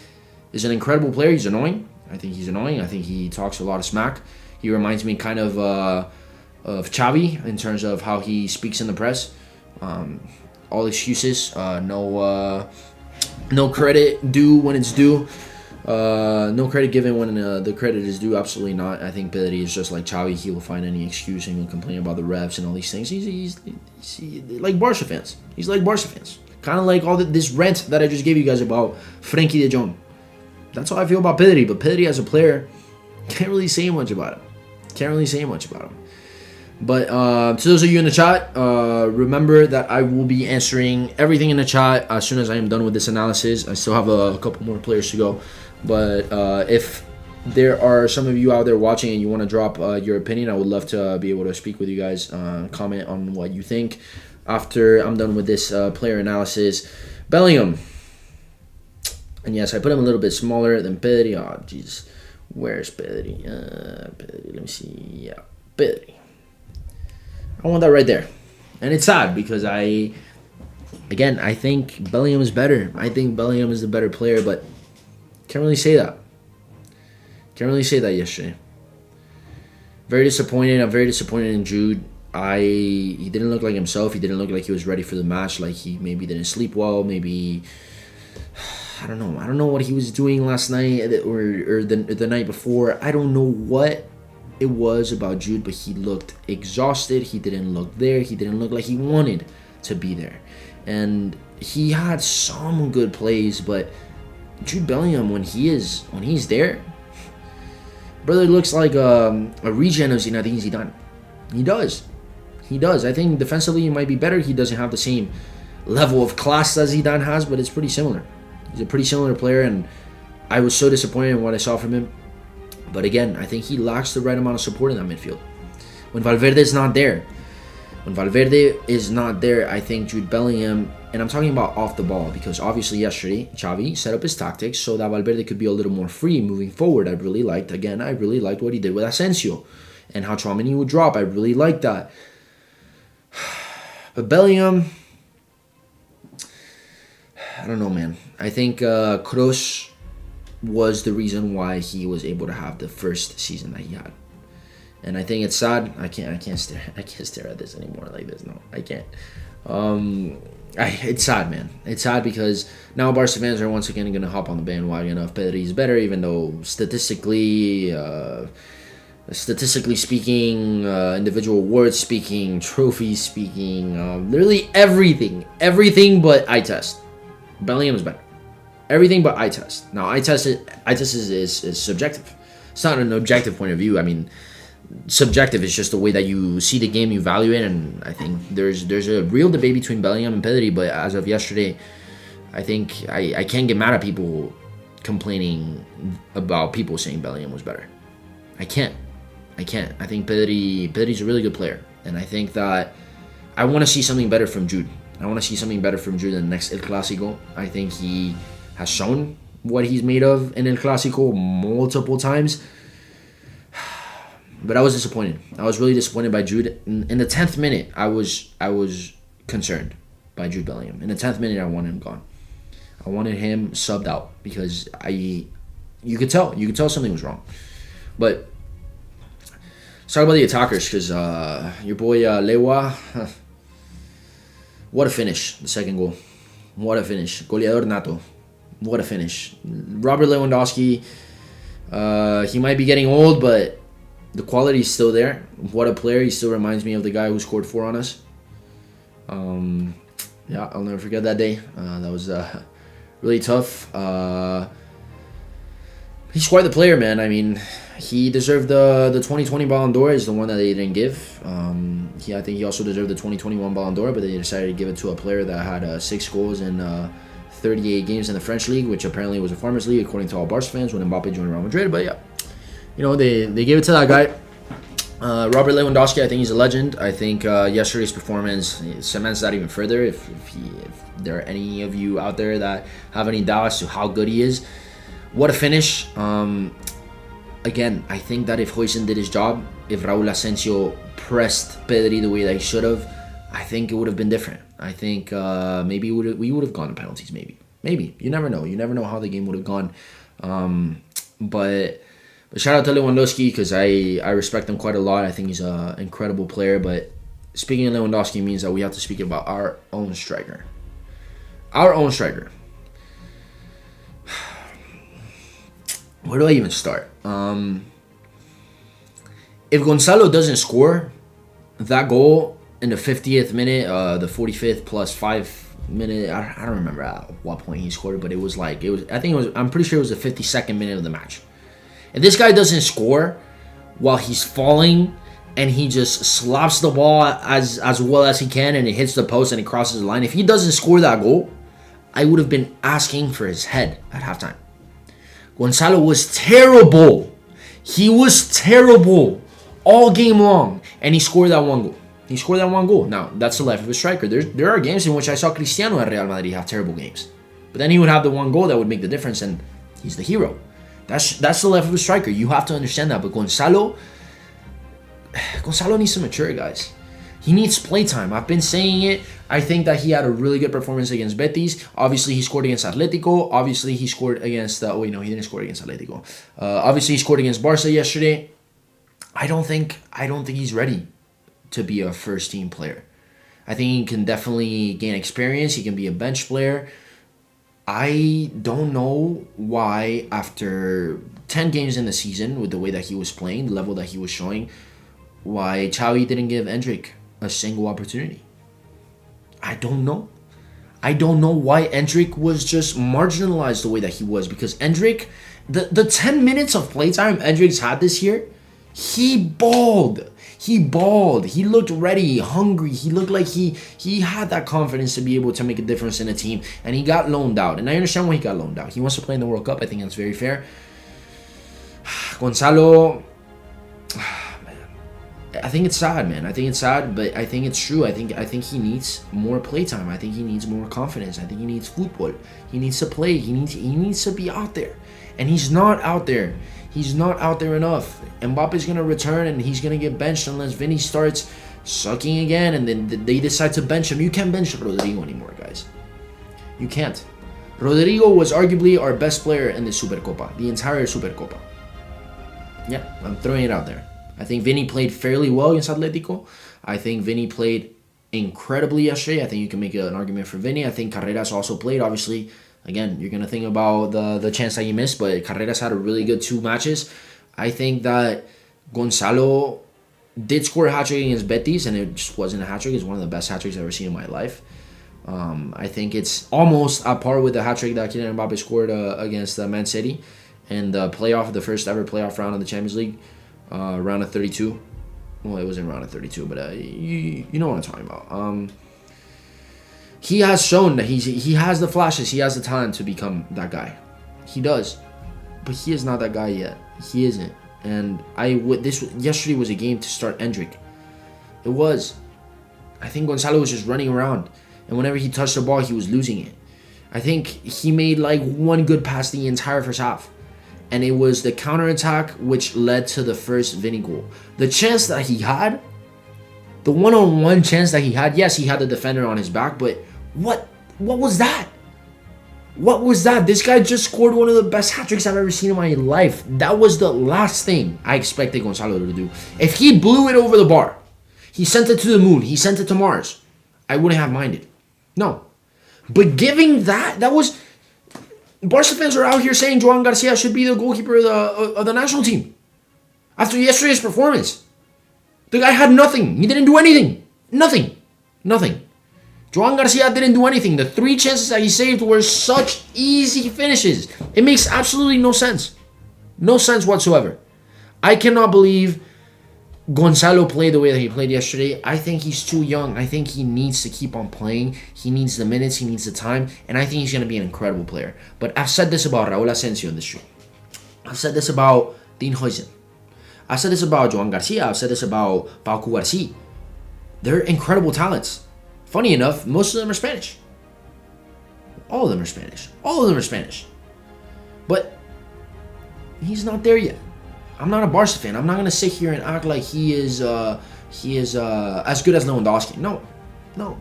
is an incredible player. He's annoying. I think he's annoying. I think he talks a lot of smack. He reminds me kind of Xavi in terms of how he speaks in the press. All excuses. No credit due when it's due. No credit given when the credit is due. Absolutely not. I think Pedri is just like Xavi. He will find any excuse and he'll complain about the refs and all these things. He's like Barca fans. He's like Barca fans. Kind of like all this rant that I just gave you guys about Frenkie de Jong. That's how I feel about Pedri. But Pedri as a player, can't really say much about him. But to those of you in the chat, remember that I will be answering everything in the chat as soon as I am done with this analysis. I still have a couple more players to go. But if there are some of you out there watching and you want to drop your opinion, I would love to be able to speak with you guys, comment on what you think after I'm done with this player analysis. Bellingham. And yes, I put him a little bit smaller than Pedri. Oh, jeez. Where's Pedri? Pedri, let me see. Yeah, Pedri. I want that right there. And it's sad because I think Bellingham is better. I think Bellingham is the better player, but can't really say that. Yesterday. Very disappointed. I'm very disappointed in Jude. He didn't look like himself. He didn't look like he was ready for the match. Like he maybe didn't sleep well. Maybe I don't know what he was doing last night or the night before. I don't know what it was about Jude, but he looked exhausted. He didn't look there. He didn't look like he wanted to be there. And he had some good plays, but Jude Bellingham, when he's there, brother looks like a regen of Zinedine Zidane. He does. I think defensively he might be better. He doesn't have the same level of class that Zidane has, but it's pretty similar. He's a pretty similar player, and I was so disappointed in what I saw from him. But again, I think he lacks the right amount of support in that midfield. When Valverde is not there, I think Jude Bellingham, and I'm talking about off the ball, because obviously yesterday, Xavi set up his tactics so that Valverde could be a little more free moving forward. I really liked what he did with Asensio and how Tchouaméni would drop. I really liked that. But Bellingham, I don't know, man. I think Kroos was the reason why he was able to have the first season that he had, and I think it's sad. I can't stare at this anymore like this. No, I can't. It's sad, man. It's sad because now Barca fans are once again gonna hop on the bandwagon of Pedri is better, even though statistically speaking, individual awards speaking, trophies speaking, literally everything but eye test. Bellingham is better. Everything but eye test. Now, eye test is subjective. It's not an objective point of view. I mean, subjective is just the way that you see the game, you value it, and I think there's a real debate between Bellingham and Pedri, but as of yesterday, I think I can't get mad at people complaining about people saying Bellingham was better. I can't. I can't. I think Pedri's a really good player, and I think that I want to see something better from Jude. I want to see something better from Jude in the next El Clasico. I think he has shown what he's made of in El Clasico multiple times. But I was disappointed. I was really disappointed by Jude. In the 10th minute, I was concerned by Jude Bellingham. In the 10th minute, I wanted him gone. I wanted him subbed out because you could tell something was wrong. But let's talk about the attackers, because your boy Lewa, what a finish, the second goal. What a finish. Goleador nato. What a finish. Robert Lewandowski, he might be getting old, but the quality is still there. What a player. He still reminds me of the guy who scored 4 on us. Yeah, I'll never forget that day. That was really tough. He's quite the player, man. I mean, he deserved the 2020 Ballon d'Or, is the one that they didn't give. I think he also deserved the 2021 Ballon d'Or, but they decided to give it to a player that had 6 goals in 38 games in the French league, which apparently was a farmers league, according to all Barca fans, when Mbappe joined Real Madrid. But yeah, they gave it to that guy. Robert Lewandowski, I think he's a legend. I think yesterday's performance cements that even further. If there are any of you out there that have any doubts to how good he is, what a finish. Again, I think that if Huijsen did his job, if Raul Asensio pressed Pedri the way that he should have, I think it would have been different. I think maybe we would have gone to penalties. Maybe. You never know. You never know how the game would have gone. But shout out to Lewandowski, because I respect him quite a lot. I think he's an incredible player. But speaking of Lewandowski means that we have to speak about our own striker. Our own striker. Where do I even start? If Gonzalo doesn't score that goal in the 50th minute, the 45th plus 5 minute, I don't remember at what point he scored, but I'm pretty sure it was the 52nd minute of the match. If this guy doesn't score while he's falling and he just slaps the ball as well as he can and it hits the post and it crosses the line, if he doesn't score that goal, I would have been asking for his head at halftime. Gonzalo was terrible. He was terrible all game long, and he scored that one goal. Now, that's the life of a striker. There are games in which I saw Cristiano at Real Madrid have terrible games, but then he would have the one goal that would make the difference, and he's the hero. That's the life of a striker. You have to understand that. But Gonzalo needs to mature, guys. He needs playtime. I've been saying it. I think that he had a really good performance against Betis. Obviously, he scored against Atletico. Obviously, he scored against... he didn't score against Atletico. Obviously, he scored against Barca yesterday. I don't think he's ready to be a first-team player. I think he can definitely gain experience. He can be a bench player. I don't know why, after 10 games in the season, with the way that he was playing, the level that he was showing, why Xavi didn't give Endrick a single opportunity. I don't know. I don't know why Endrick was just marginalized the way that he was, because Endrick, the 10 minutes of playtime Endrick's had this year, he balled. He looked ready, hungry. He looked like he had that confidence to be able to make a difference in a team, and he got loaned out. And I understand why he got loaned out. He wants to play in the World Cup. I think that's very fair. Gonzalo, I think it's sad, man. I think it's sad, but I think it's true. I think he needs more playtime. I think he needs more confidence. I think he needs football. He needs to play. He needs to be out there, and he's not out there. He's not out there enough. Mbappe's gonna return, and he's gonna get benched unless Vini starts sucking again, and then they decide to bench him. You can't bench Rodrigo anymore, guys. You can't. Rodrigo was arguably our best player in the Supercopa, the entire Supercopa. Yeah, I'm throwing it out there. I think Vini played fairly well against Atletico. I think Vini played incredibly yesterday. I think you can make an argument for Vini. I think Carreras also played. Obviously, again, you're going to think about the chance that he missed, but Carreras had a really good 2 matches. I think that Gonzalo did score a hat-trick against Betis, and it just wasn't a hat-trick. It's one of the best hat-tricks I've ever seen in my life. I think it's almost at par with the hat-trick that Kylian Mbappe scored against Man City in the first ever playoff round of the Champions League. Round of 32. Well, it wasn't round of 32, but you know what I'm talking about. He has shown that he has the flashes. He has the talent to become that guy. He does. But he is not that guy yet. He isn't. And yesterday was a game to start Endrick. It was. I think Gonzalo was just running around, and whenever he touched the ball, he was losing it. I think he made like one good pass the entire first half, and it was the counterattack which led to the first Vini goal. The chance that he had, the one-on-one chance that he had, yes, he had the defender on his back, but what was that? What was that? This guy just scored one of the best hat-tricks I've ever seen in my life. That was the last thing I expected Gonzalo to do. If he blew it over the bar, he sent it to the moon, he sent it to Mars, I wouldn't have minded. No. But giving that was... Barca fans are out here saying Joan Garcia should be the goalkeeper of the national team. After yesterday's performance. The guy had nothing. He didn't do anything. Nothing. Joan Garcia didn't do anything. The 3 chances that he saved were such easy finishes. It makes absolutely no sense. No sense whatsoever. I cannot believe Gonzalo played the way that he played yesterday. I think he's too young. I think he needs to keep on playing. He needs the minutes. He needs the time. And I think he's going to be an incredible player. But I've said this about Raul Asensio in this stream. I've said this about Dean Huijsen. I've said this about Joan Garcia. I've said this about Pau Cubarsí. They're incredible talents. Funny enough, most of them are Spanish. All of them are Spanish. But he's not there yet. I'm not a Barca fan. I'm not gonna sit here and act like he is as good as Lewandowski. No,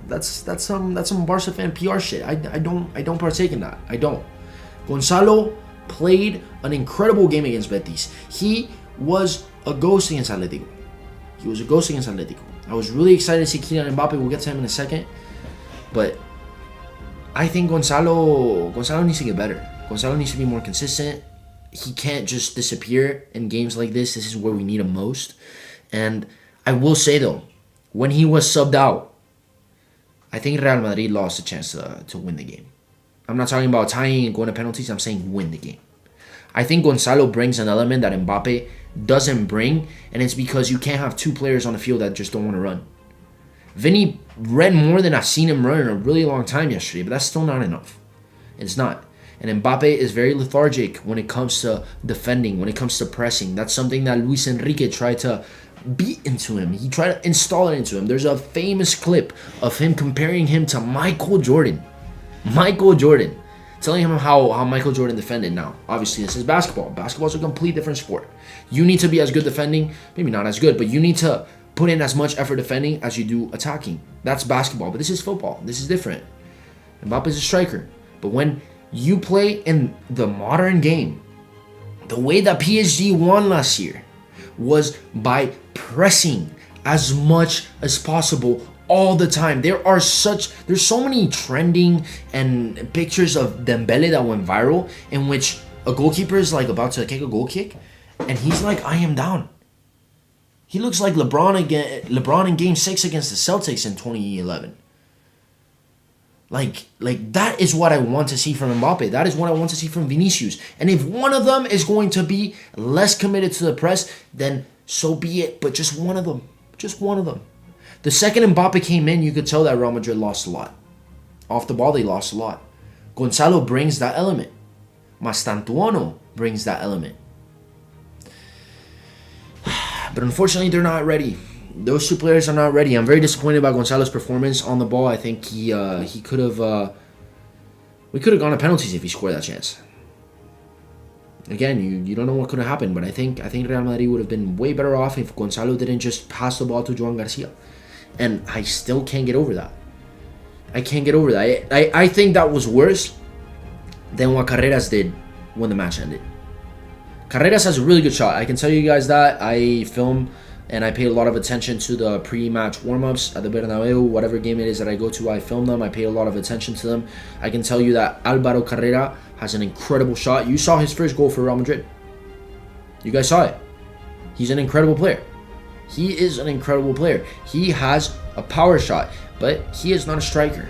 that's some Barca fan PR shit. I don't partake in that. I don't. Gonzalo played an incredible game against Betis. He was a ghost against Atletico. I was really excited to see Kylian Mbappe. We'll get to him in a second. But I think Gonzalo needs to get better. Gonzalo needs to be more consistent. He can't just disappear in games like this. This is where we need him most. And I will say, though, when he was subbed out, I think Real Madrid lost a chance to win the game. I'm not talking about tying and going to penalties. I'm saying win the game. I think Gonzalo brings an element that Mbappe doesn't bring, and it's because you can't have 2 players on the field that just don't want to run. Vini ran more than I've seen him run in a really long time yesterday, but that's still not enough. It's not. And Mbappe is very lethargic when it comes to defending, when it comes to pressing. That's something that Luis Enrique tried to beat into him. He tried to install it into him. There's a famous clip of him comparing him to Michael Jordan. Telling him how Michael Jordan defended. Now, obviously, this is basketball. Basketball's a complete different sport. You need to be as good defending, maybe not as good, but you need to put in as much effort defending as you do attacking. That's basketball, but this is football. This is different. Mbappe's a striker. But when you play in the modern game, the way that PSG won last year was by pressing as much as possible all the time. There's so many trending and pictures of Dembele that went viral in which a goalkeeper is like about to kick a goal kick and he's like, I am down. He looks like LeBron in game 6 against the Celtics in 2011. Like that is what I want to see from Mbappe. That is what I want to see from Vinicius. And if one of them is going to be less committed to the press, then so be it. But just one of them. The second Mbappe came in, you could tell that Real Madrid lost a lot. Off the ball, they lost a lot. Gonzalo brings that element. Mastantuono brings that element. But unfortunately, they're not ready. Those 2 players are not ready. I'm very disappointed about Gonzalo's performance on the ball. I think he could have... we could have gone to penalties if he scored that chance. Again, you don't know what could have happened, but I think Real Madrid would have been way better off if Gonzalo didn't just pass the ball to Joan Garcia. And I still can't get over that. I think that was worse than what Carreras did when the match ended. Carreras has a really good shot. I can tell you guys that. I film and I pay a lot of attention to the pre-match warm-ups at the Bernabeu. Whatever game it is that I go to, I film them. I pay a lot of attention to them. I can tell you that Álvaro Carrera has an incredible shot. You saw his first goal for Real Madrid. You guys saw it. He's an incredible player. He is an incredible player. He has a power shot, but he is not a striker.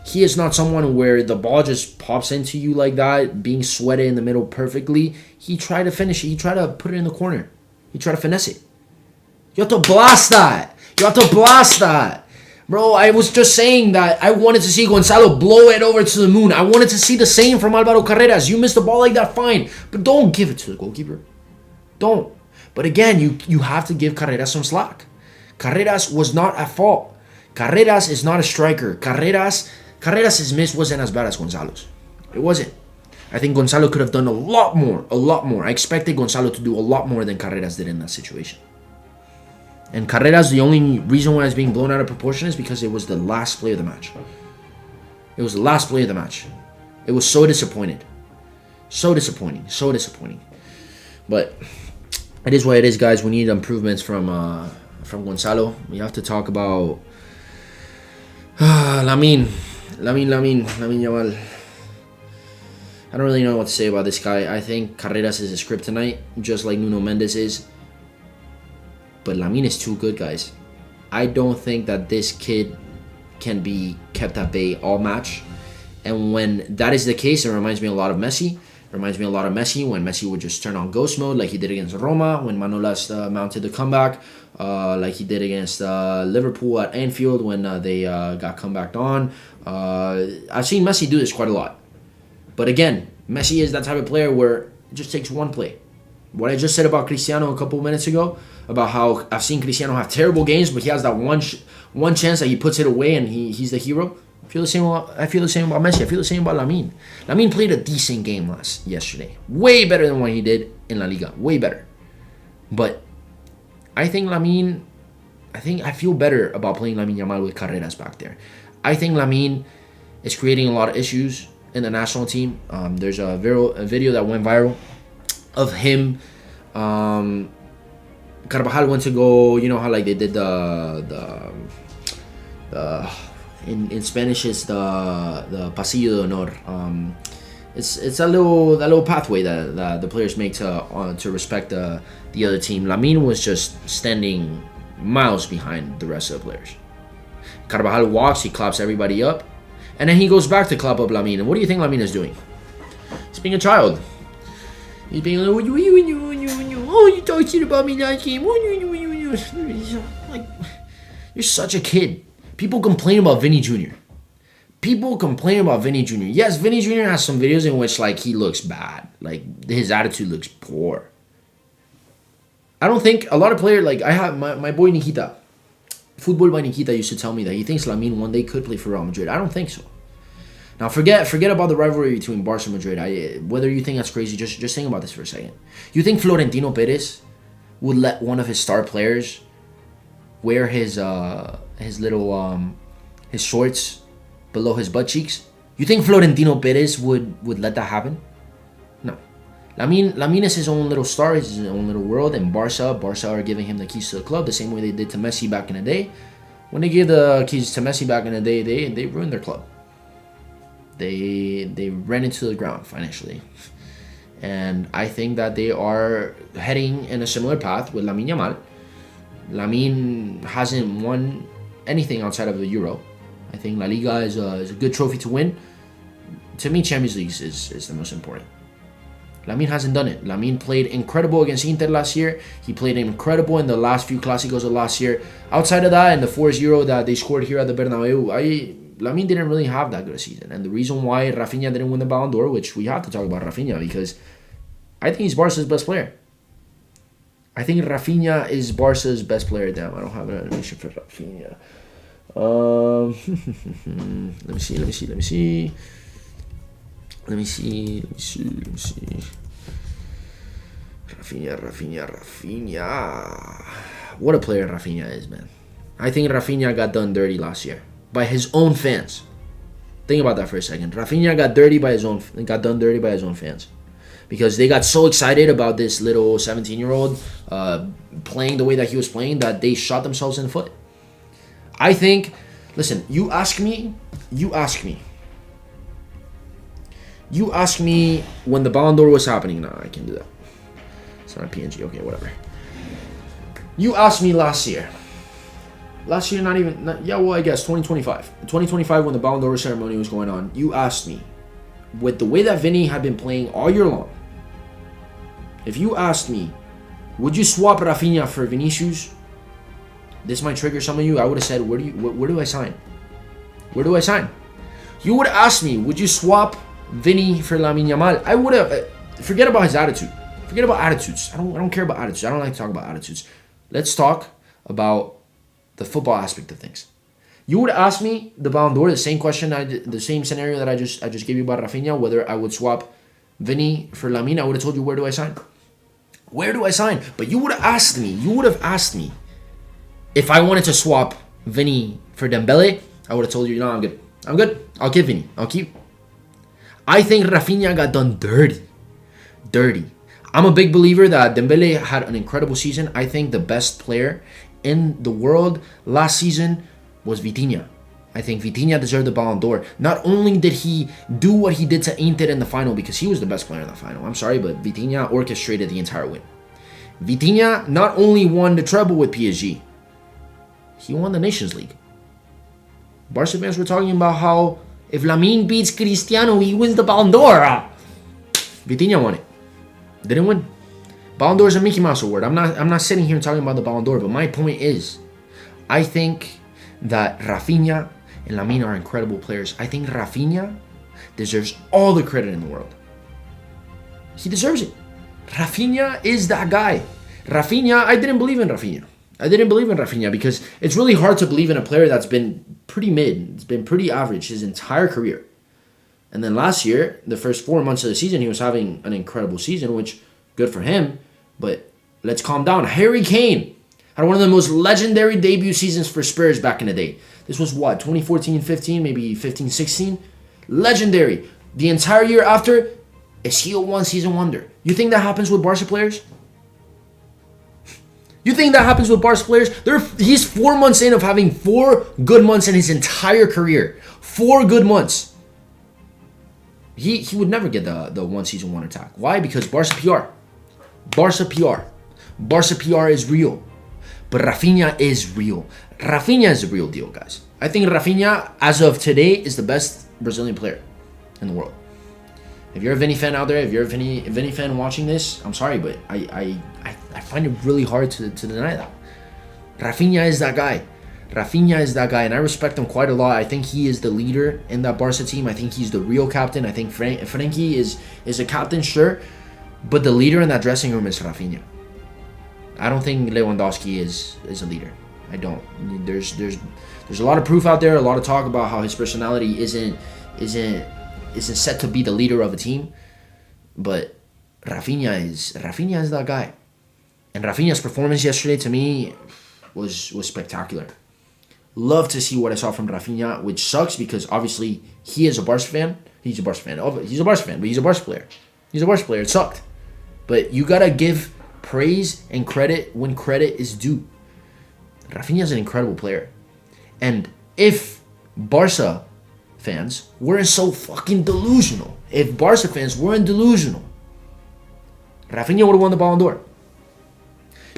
He is not someone where the ball just pops into you like that, being sweated in the middle perfectly. He tried to finish it. He tried to put it in the corner. He tried to finesse it. You have to blast that. Bro, I was just saying that I wanted to see Gonzalo blow it over to the moon. I wanted to see the same from Álvaro Carreras. You missed the ball like that, fine. But don't give it to the goalkeeper. Don't. But again, you have to give Carreras some slack. Carreras was not at fault. Carreras is not a striker. Carreras' miss wasn't as bad as Gonzalo's. It wasn't. I think Gonzalo could have done a lot more. I expected Gonzalo to do a lot more than Carreras did in that situation. And Carreras, the only reason why it's being blown out of proportion is because it was the last play of the match. It was the last play of the match. It was so disappointing. So disappointing. But it is what it is, guys. We need improvements from Gonzalo. We have to talk about Lamine Yamal. I don't really know what to say about this guy. I think Carreras is a kryptonite, just like Nuno Mendes is. But Lamine is too good, guys. I don't think that this kid can be kept at bay all match. And when that is the case, it reminds me a lot of Messi. When Messi would just turn on ghost mode like he did against Roma, when Manolas mounted the comeback, like he did against Liverpool at Anfield when they got comebacked on. I've seen Messi do this quite a lot. But again, Messi is that type of player where it just takes one play. What I just said about Cristiano a couple minutes ago, about how I've seen Cristiano have terrible games, but he has that one chance that he puts it away and he's the hero. I feel the same about Messi. I feel the same about Lamine. Lamine played a decent game yesterday. Way better than what he did in La Liga. Way better. But I think I feel better about playing Lamine Yamal with Carreras back there. I think Lamine is creating a lot of issues in the national team. There's a video that went viral of him. Carvajal went to go, you know how like they did the in Spanish it's the pasillo de honor. It's that little pathway that the players make to respect the other team. Lamine was just standing miles behind the rest of the players. Carvajal walks, he claps everybody up, and then he goes back to clap up Lamine. And what do you think Lamine is doing? He's being a child. He's being like, oh, you talk shit about me last game. Like, you're such a kid. People complain about Vini Jr. Yes, Vini Jr. has some videos in which like he looks bad. Like his attitude looks poor. I don't think a lot of players, like I have my boy Nikita, Football by Nikita used to tell me that he thinks Lamine one day could play for Real Madrid. I don't think so. Now forget about the rivalry between Barca and Madrid. Whether you think that's crazy, just think about this for a second. You think Florentino Perez would let one of his star players wear his little his shorts below his butt cheeks? You think Florentino Perez would let that happen? No. Lamine is his own little star, his own little world, and Barca are giving him the keys to the club the same way they did to Messi back in the day. When they gave the keys to Messi back in the day, they ruined their club. They ran into the ground financially. And I think that they are heading in a similar path with Lamine Yamal. Lamine hasn't won anything outside of the Euro. I think La Liga is a good trophy to win. To me, Champions League is the most important. Lamine hasn't done it. Lamine played incredible against Inter last year. He played incredible in the last few Clásicos of last year. Outside of that, and the 4-0 that they scored here at the Bernabeu, Lamine didn't really have that good a season. And the reason why Rafinha didn't win the Ballon d'Or, which we have to talk about Rafinha, because I think he's Barca's best player. I think Rafinha is Barca's best player. Damn, I don't have an animation for Rafinha. Let me see. Rafinha. What a player Rafinha is, man. I think Rafinha got done dirty last year by his own fans. Think about that for a second. Rafinha got done dirty by his own fans. Because they got so excited about this little 17-year-old playing the way that he was playing that they shot themselves in the foot. I think, listen, you ask me when the Ballon d'Or was happening. No, I can't do that. It's not a PNG. Okay, whatever. You asked me last year. I guess 2025. 2025 when the Ballon d'Or ceremony was going on. You asked me, with the way that Vini had been playing all year long, if you asked me, would you swap Rafinha for Vinicius? This might trigger some of you. I would have said, where do I sign? Where do I sign? You would have asked me, would you swap Vini for Lamine Yamal? I would have. Forget about his attitude. Forget about attitudes. I don't care about attitudes. I don't like to talk about attitudes. Let's talk about the football aspect of things. You would ask me the Ballon d'Or, the same question, the same scenario that I just gave you about Rafinha, whether I would swap Vini for Lamine. I would have told you, where do I sign? Where do I sign? But you would have asked me if I wanted to swap Vini for Dembele. I would have told you, no, I'm good. I'll keep Vini. I think Rafinha got done dirty. I'm a big believer that Dembele had an incredible season. I think the best player in the world last season was Vitinha. I think Vitinha deserved the Ballon d'Or. Not only did he do what he did to Inter in the final, because he was the best player in the final. I'm sorry, but Vitinha orchestrated the entire win. Vitinha not only won the treble with PSG, he won the Nations League. Barca fans were talking about how if Lamine beats Cristiano, he wins the Ballon d'Or. Vitinha won it. Didn't win. Ballon d'Or is a Mickey Mouse award. I'm not sitting here talking about the Ballon d'Or, but my point is, I think that Rafinha and Lamine are incredible players. I think Rafinha deserves all the credit in the world. He deserves it. Rafinha is that guy. I didn't believe in Rafinha because it's really hard to believe in a player that's been pretty mid. It's been pretty average his entire career. And then last year, the first 4 months of the season, he was having an incredible season, which good for him. But let's calm down. Harry Kane had one of the most legendary debut seasons for Spurs back in the day. This was what, 2014-15, maybe 15-16? Legendary. The entire year after, is he a one-season wonder? You think that happens with Barca players? He's 4 months in of having 4 good months in his entire career. 4 good months. He would never get the one-season wonder tag. Why? Because Barca PR. Barca PR is real. But Rafinha is real. Rafinha is the real deal, guys. I think Rafinha, as of today, is the best Brazilian player in the world. If you're a Vini fan out there, if you're a Vini fan watching this, I'm sorry, but I find it really hard to deny that. Rafinha is that guy. And I respect him quite a lot. I think he is the leader in that Barca team. I think he's the real captain. I think Frankie is a captain, sure, but the leader in that dressing room is Rafinha. I don't think Lewandowski is a leader. I don't. There's a lot of proof out there, a lot of talk about how his personality isn't set to be the leader of a team, but Rafinha is that guy. And Rafinha's performance yesterday to me was spectacular. Love to see what I saw from Rafinha, which sucks because obviously he is a Barca fan. He's a Barca fan, but he's a Barca player. It sucked. But you gotta give praise and credit when credit is due. Rafinha is an incredible player. And if Barca fans weren't so fucking delusional, Rafinha would have won the Ballon d'Or.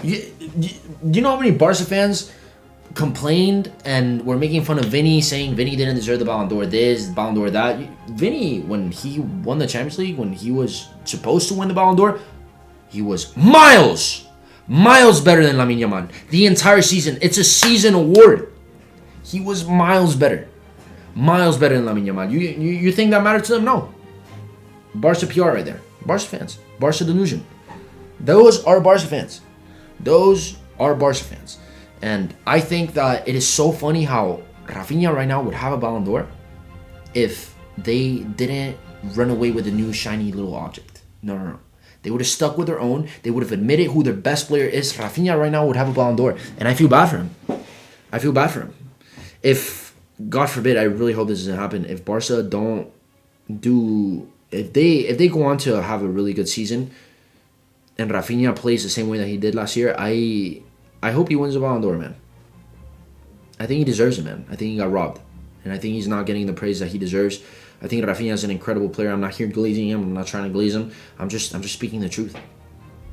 You know how many Barca fans complained and were making fun of Vini, saying Vini didn't deserve the Ballon d'Or this, Ballon d'Or that? Vini, when he won the Champions League, when he was supposed to win the Ballon d'Or, he was miles better than Lamine Yamal. The entire season. It's a season award. He was miles better than Lamine Yamal. You think that mattered to them? No. Barca PR right there. Barca fans. Barca delusion. Those are Barca fans. And I think that it is so funny how Rafinha right now would have a Ballon d'Or if they didn't run away with a new shiny little object. No. They would have stuck with their own. They would have admitted who their best player is. Rafinha right now would have a Ballon d'Or. And I feel bad for him. If, God forbid, I really hope this doesn't happen, if Barca if they go on to have a really good season and Rafinha plays the same way that he did last year, I hope he wins the Ballon d'Or, man. I think he deserves it, man. I think he got robbed. And I think he's not getting the praise that he deserves. I think Rafinha is an incredible player. I'm not here glazing him. I'm not trying to glaze him. I'm just speaking the truth.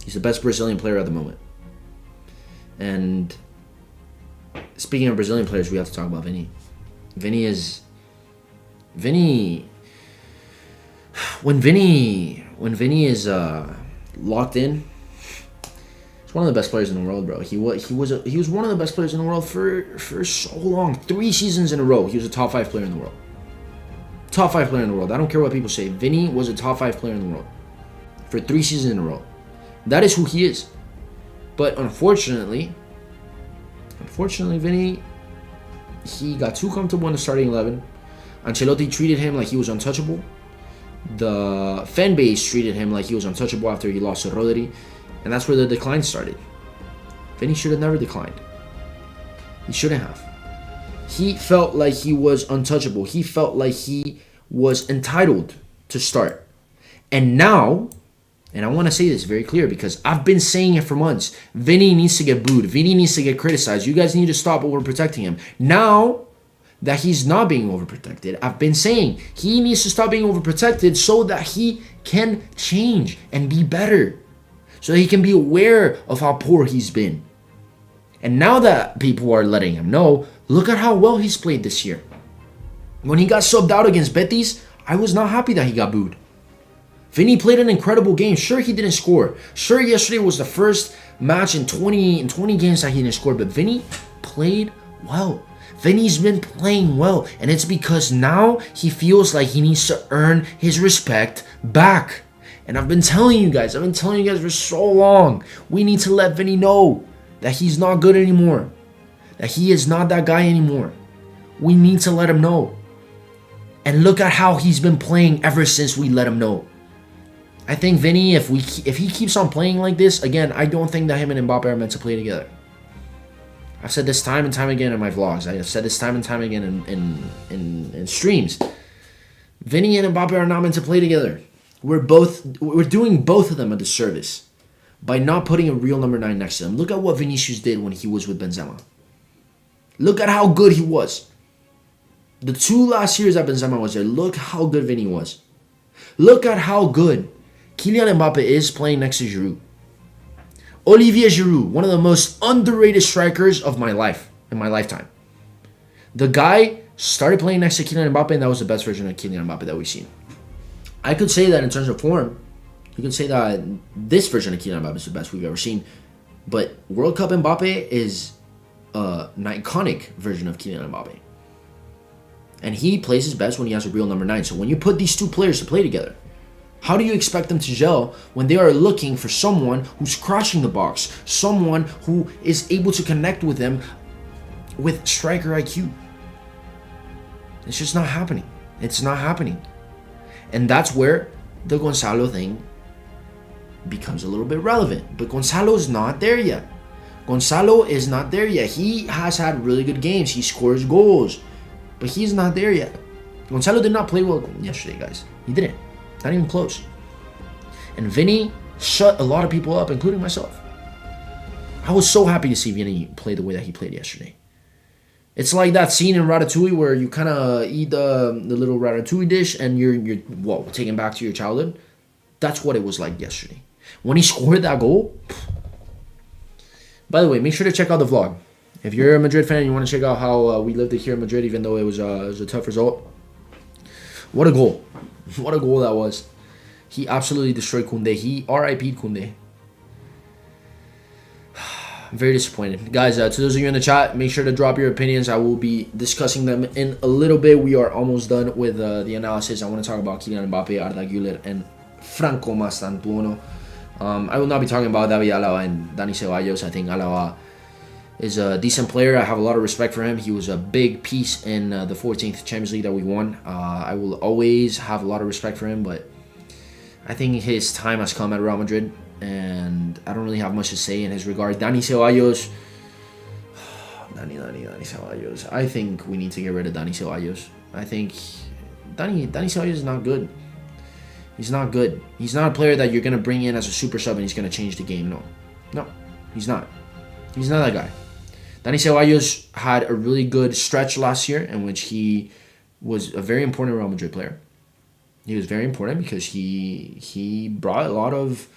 He's the best Brazilian player at the moment. And speaking of Brazilian players, we have to talk about Vini. When Vini is locked in, he's one of the best players in the world, bro. He was one of the best players in the world for so long. 3 seasons in a row, he was a top 5 player in the world. Top 5 player in the world. I don't care what people say. Vini was a top 5 player in the world for 3 seasons in a row. That is who he is. But unfortunately, Vini, he got too comfortable in the starting 11. Ancelotti treated him like he was untouchable. The fan base treated him like he was untouchable after he lost to Rodri. And that's where the decline started. Vini should have never declined. He shouldn't have. He felt like he was untouchable. He felt like he was entitled to start. And now, and I want to say this very clear because I've been saying it for months, Vini needs to get booed. Vini needs to get criticized. You guys need to stop overprotecting him. Now that he's not being overprotected, I've been saying he needs to stop being overprotected so that he can change and be better. So that he can be aware of how poor he's been. And now that people are letting him know, look at how well he's played this year. When he got subbed out against Betis, I was not happy that he got booed. Vini played an incredible game. Sure, he didn't score. Sure, yesterday was the first match in 20 games that he didn't score. But Vini played well. Vini's been playing well. And it's because now he feels like he needs to earn his respect back. And I've been telling you guys for so long, we need to let Vini know that he's not good anymore. That he is not that guy anymore. We need to let him know. And look at how he's been playing ever since we let him know. I think Vini, if he keeps on playing like this, again, I don't think that him and Mbappe are meant to play together. I've said this time and time again in my vlogs. I've said this time and time again in streams. Vini and Mbappe are not meant to play together. We're doing both of them a disservice by not putting a real number 9 next to them. Look at what Vinicius did when he was with Benzema. Look at how good he was. The 2 last years that Benzema was there, look how good Vini was. Look at how good Kylian Mbappe is playing next to Giroud. Olivier Giroud, one of the most underrated strikers of my life, in my lifetime. The guy started playing next to Kylian Mbappe, and that was the best version of Kylian Mbappe that we've seen. I could say that in terms of form, you could say that this version of Kylian Mbappe is the best we've ever seen. But World Cup Mbappe is an iconic version of Kylian Mbappe. And he plays his best when he has a real number 9. So when you put these two players to play together, how do you expect them to gel when they are looking for someone who's crashing the box, someone who is able to connect with them with striker IQ? It's just not happening. It's not happening. And that's where the Gonzalo thing becomes a little bit relevant. But Gonzalo's not there yet. Gonzalo is not there yet. He has had really good games. He scores goals. But he's not there yet. Gonzalo did not play well yesterday, guys. He didn't. Not even close. And Vini shut a lot of people up, including myself. I was so happy to see Vini play the way that he played yesterday. It's like that scene in Ratatouille where you kind of eat the little Ratatouille dish and you're taken back to your childhood. That's what it was like yesterday. When he scored that goal. By the way, make sure to check out the vlog. If you're a Madrid fan and you want to check out how we lived it here in Madrid, even though it was a tough result. What a goal. What a goal that was. He absolutely destroyed Koundé. He RIP'd Koundé. I'm very disappointed. Guys, to those of you in the chat, make sure to drop your opinions. I will be discussing them in a little bit. We are almost done with the analysis. I want to talk about Kylian Mbappe, Arda Güler, and Franco Mastantuono. I will not be talking about David Alaba and Dani Ceballos. I think Alaba is a decent player. I have a lot of respect for him. He was a big piece in the 14th Champions League that we won. I will always have a lot of respect for him, but I think his time has come at Real Madrid, and I don't really have much to say in his regard. Dani Ceballos. Dani Ceballos. I think we need to get rid of Dani Ceballos. I think Dani Ceballos is not good. He's not good. He's not a player that you're going to bring in as a super sub and he's going to change the game. No, he's not. He's not that guy. Dani Ceballos had a really good stretch last year in which he was a very important Real Madrid player. He was very important because he brought a lot of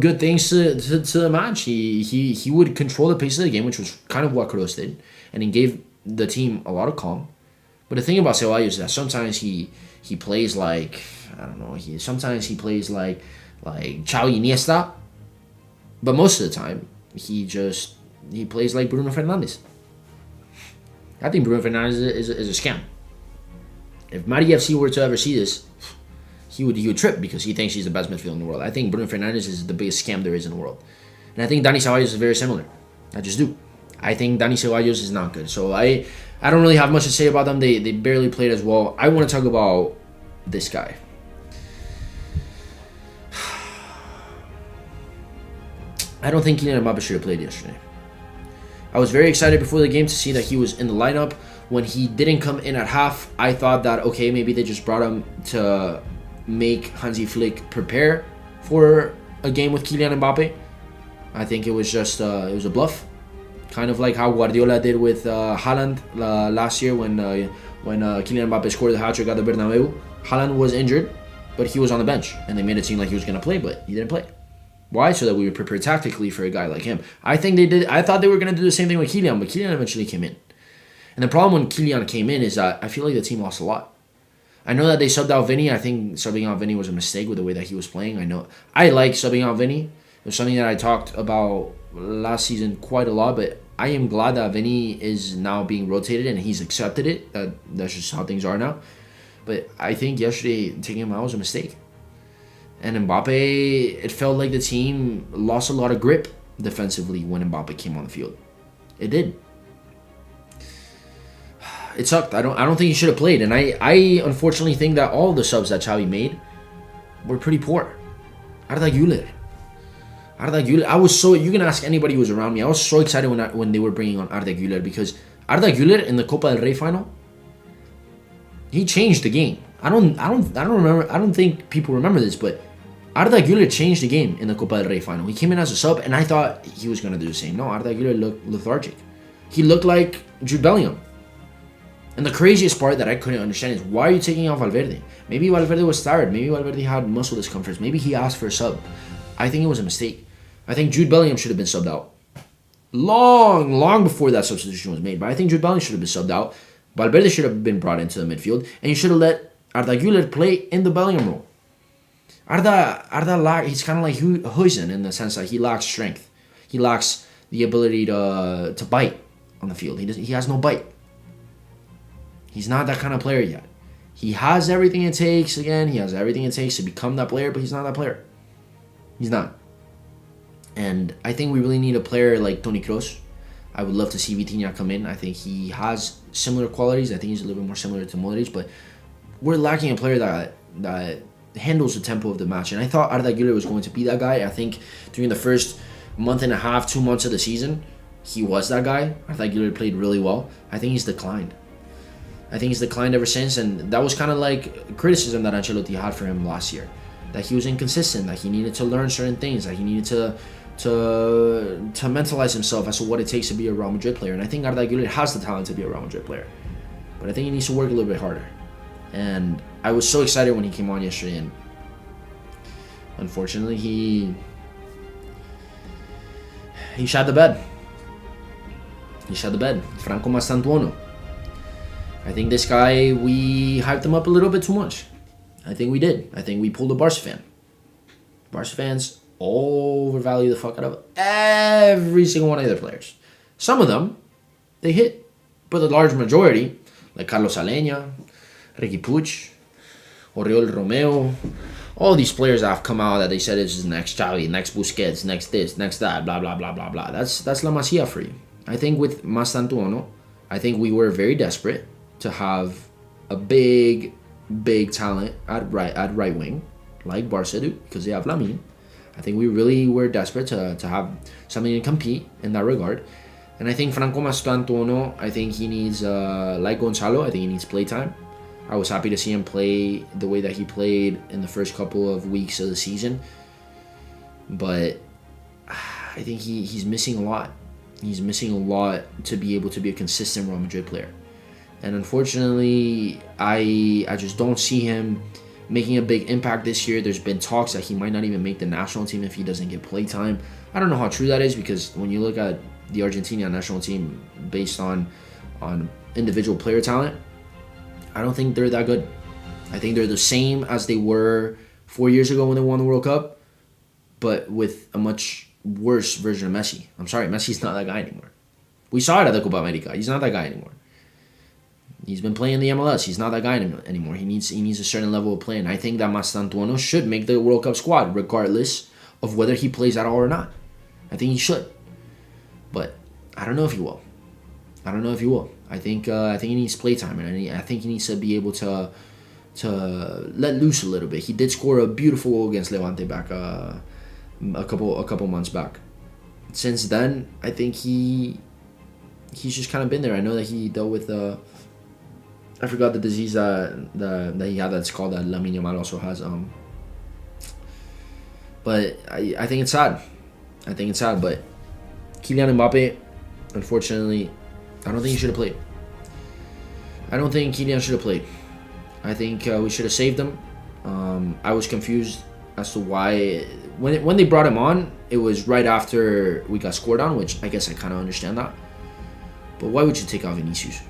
good things to the match. He would control the pace of the game, which was kind of what Kroos did, and he gave the team a lot of calm. But the thing about Ceballos is that sometimes he plays like, I don't know, sometimes he plays like Xavi Iniesta, but most of the time he plays like Bruno Fernandes. I think Bruno Fernandes is a scam. If Madrid FC were to ever see this, he would trip because he thinks he's the best midfielder in the world. I think Bruno Fernandes is the biggest scam there is in the world. And I think Dani Ceballos is very similar. I just do. I think Dani Ceballos is not good. So I don't really have much to say about them. They barely played as well. I want to talk about this guy. I don't think Kylian Mbappe should have played yesterday. I was very excited before the game to see that he was in the lineup. When he didn't come in at half, I thought that, okay, maybe they just brought him to make Hansi Flick prepare for a game with Kylian Mbappe. I think it was just it was a bluff. Kind of like how Guardiola did with Haaland last year when Kylian Mbappe scored the hat-trick at the Bernabeu. Haaland was injured, but he was on the bench, and they made it seem like he was going to play, but he didn't play. Why? So that we would prepare tactically for a guy like him. I think they did. I thought they were going to do the same thing with Kylian, but Kylian eventually came in. And the problem when Kylian came in is that I feel like the team lost a lot. I know that they subbed out Vini. I think subbing out Vini was a mistake with the way that he was playing. I know. I like subbing out Vini. It was something that I talked about last season quite a lot, but I am glad that Vini is now being rotated and he's accepted it. That's just how things are now. But I think yesterday taking him out was a mistake. And Mbappe, it felt like the team lost a lot of grip defensively when Mbappe came on the field. It did. It sucked. I don't think he should have played. And I unfortunately think that all the subs that Xavi made were pretty poor. Arda Güler. I was so, you can ask anybody who was around me. I was so excited when they were bringing on Arda Güler, because Arda Güler in the Copa del Rey final, he changed the game. I don't remember. I don't think people remember this, but Arda Güler changed the game in the Copa del Rey final. He came in as a sub, and I thought he was gonna do the same. No, Arda Güler looked lethargic. He looked like Jude Bellingham. And the craziest part that I couldn't understand is, why are you taking out Valverde? Maybe Valverde was tired. Maybe Valverde had muscle discomforts. Maybe he asked for a sub. I think it was a mistake. I think Jude Bellingham should have been subbed out long before that substitution was made. But I think Jude Bellingham should have been subbed out. Valverde should have been brought into the midfield, and you should have let Arda Güler play in the Bellingham role. Arda he's kind of like Huijsen in the sense that he lacks strength. He lacks the ability to bite on the field. He has no bite. He's not that kind of player yet. He has everything it takes, he has everything it takes to become that player, but he's not that player. He's not. And I think we really need a player like Toni Kroos. I would love to see Vitinha come in. I think he has similar qualities. I think he's a little bit more similar to Modric, but we're lacking a player that handles the tempo of the match. And I thought Arda Güler was going to be that guy. I think during the first month and a half, 2 months of the season, he was that guy. Arda Güler played really well. I think he's declined. Ever since, and that was kind of like criticism that Ancelotti had for him last year. That he was inconsistent, that he needed to learn certain things, that he needed to mentalize himself as to what it takes to be a Real Madrid player. And I think Arda Güler has the talent to be a Real Madrid player. But I think he needs to work a little bit harder. And I was so excited when he came on yesterday, and unfortunately he shot the bed. Franco Mastantuono. I think this guy, we hyped him up a little bit too much. I think we did. I think we pulled a Barca fan. Barca fans overvalue the fuck out of every single one of their players. Some of them, they hit. But the large majority, like Carlos Alenya, Ricky Puig, Oriol Romeo, all these players that have come out that they said this is next Xavi, next Busquets, next this, next that, blah, blah, blah, blah, blah. That's La Masia for you. I think with Mastantuono, I think we were very desperate to have a big talent at right wing, like Barca do, because they have Lamine. I think we really were desperate to have something to compete in that regard. And I think Franco Mastantuono, I think he needs, like Gonzalo, I think he needs playtime. I was happy to see him play the way that he played in the first couple of weeks of the season. But I think he's missing a lot. He's missing a lot to be able to be a consistent Real Madrid player. And unfortunately, I just don't see him making a big impact this year. There's been talks that he might not even make the national team if he doesn't get play time. I don't know how true that is, because when you look at the Argentina national team based on individual player talent, I don't think they're that good. I think they're the same as they were 4 years ago when they won the World Cup, but with a much worse version of Messi. I'm sorry, Messi's not that guy anymore. We saw it at the Copa America. He's not that guy anymore. He's been playing the MLS. He's not that guy anymore. He needs a certain level of play, and I think that Mastantuono should make the World Cup squad regardless of whether he plays at all or not. I think he should, but I don't know if he will. I don't know if he will. I think he needs play time, and I think he needs to be able to let loose a little bit. He did score a beautiful goal against Levante back a couple months back. Since then, I think he's just kind of been there. I know that he dealt with I forgot the disease that he had that's called that Lamine Yamal also has. But I think it's sad. I think it's sad. But Kylian Mbappe, unfortunately, I don't think he should have played. I don't think Kylian should have played. I think we should have saved him. I was confused as to why when they brought him on, it was right after we got scored on, which I guess I kind of understand that. But why would you take out Vinicius?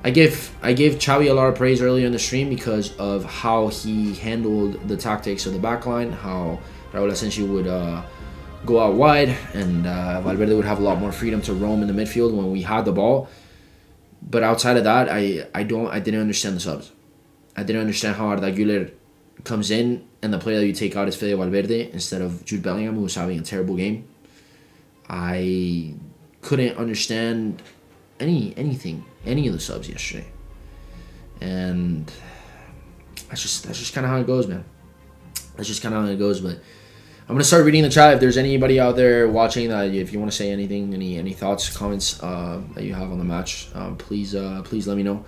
I gave Xavi a lot of praise earlier in the stream because of how he handled the tactics of the backline, how Raul Asensio would go out wide, and Valverde would have a lot more freedom to roam in the midfield when we had the ball. But outside of that, I didn't understand the subs. I didn't understand how Arda Güler comes in and the player that you take out is Fede Valverde instead of Jude Bellingham, who was having a terrible game. I couldn't understand any of the subs yesterday, and that's just kind of how it goes, man. That's just kind of how it goes. But I'm gonna start reading the chat. If there's anybody out there watching that, if you want to say anything, any thoughts, comments that you have on the match, please let me know.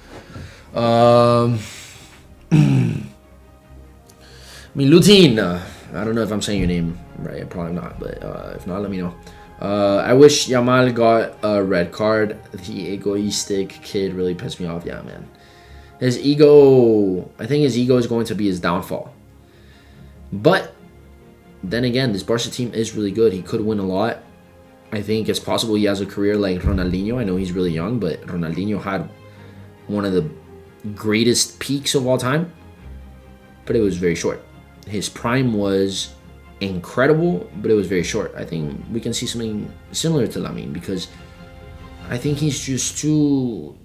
Milutin, I don't know if I'm saying your name right, probably not, but if not, let me know. I wish Yamal got a red card. The egoistic kid really pissed me off. Yeah, man. His ego, I think his ego is going to be his downfall. But then again, this Barca team is really good. He could win a lot. I think it's possible he has a career like Ronaldinho. I know he's really young, but Ronaldinho had one of the greatest peaks of all time. But it was very short. His prime was incredible, but it was very short. I think we can see something similar to Lamine because I think he's just too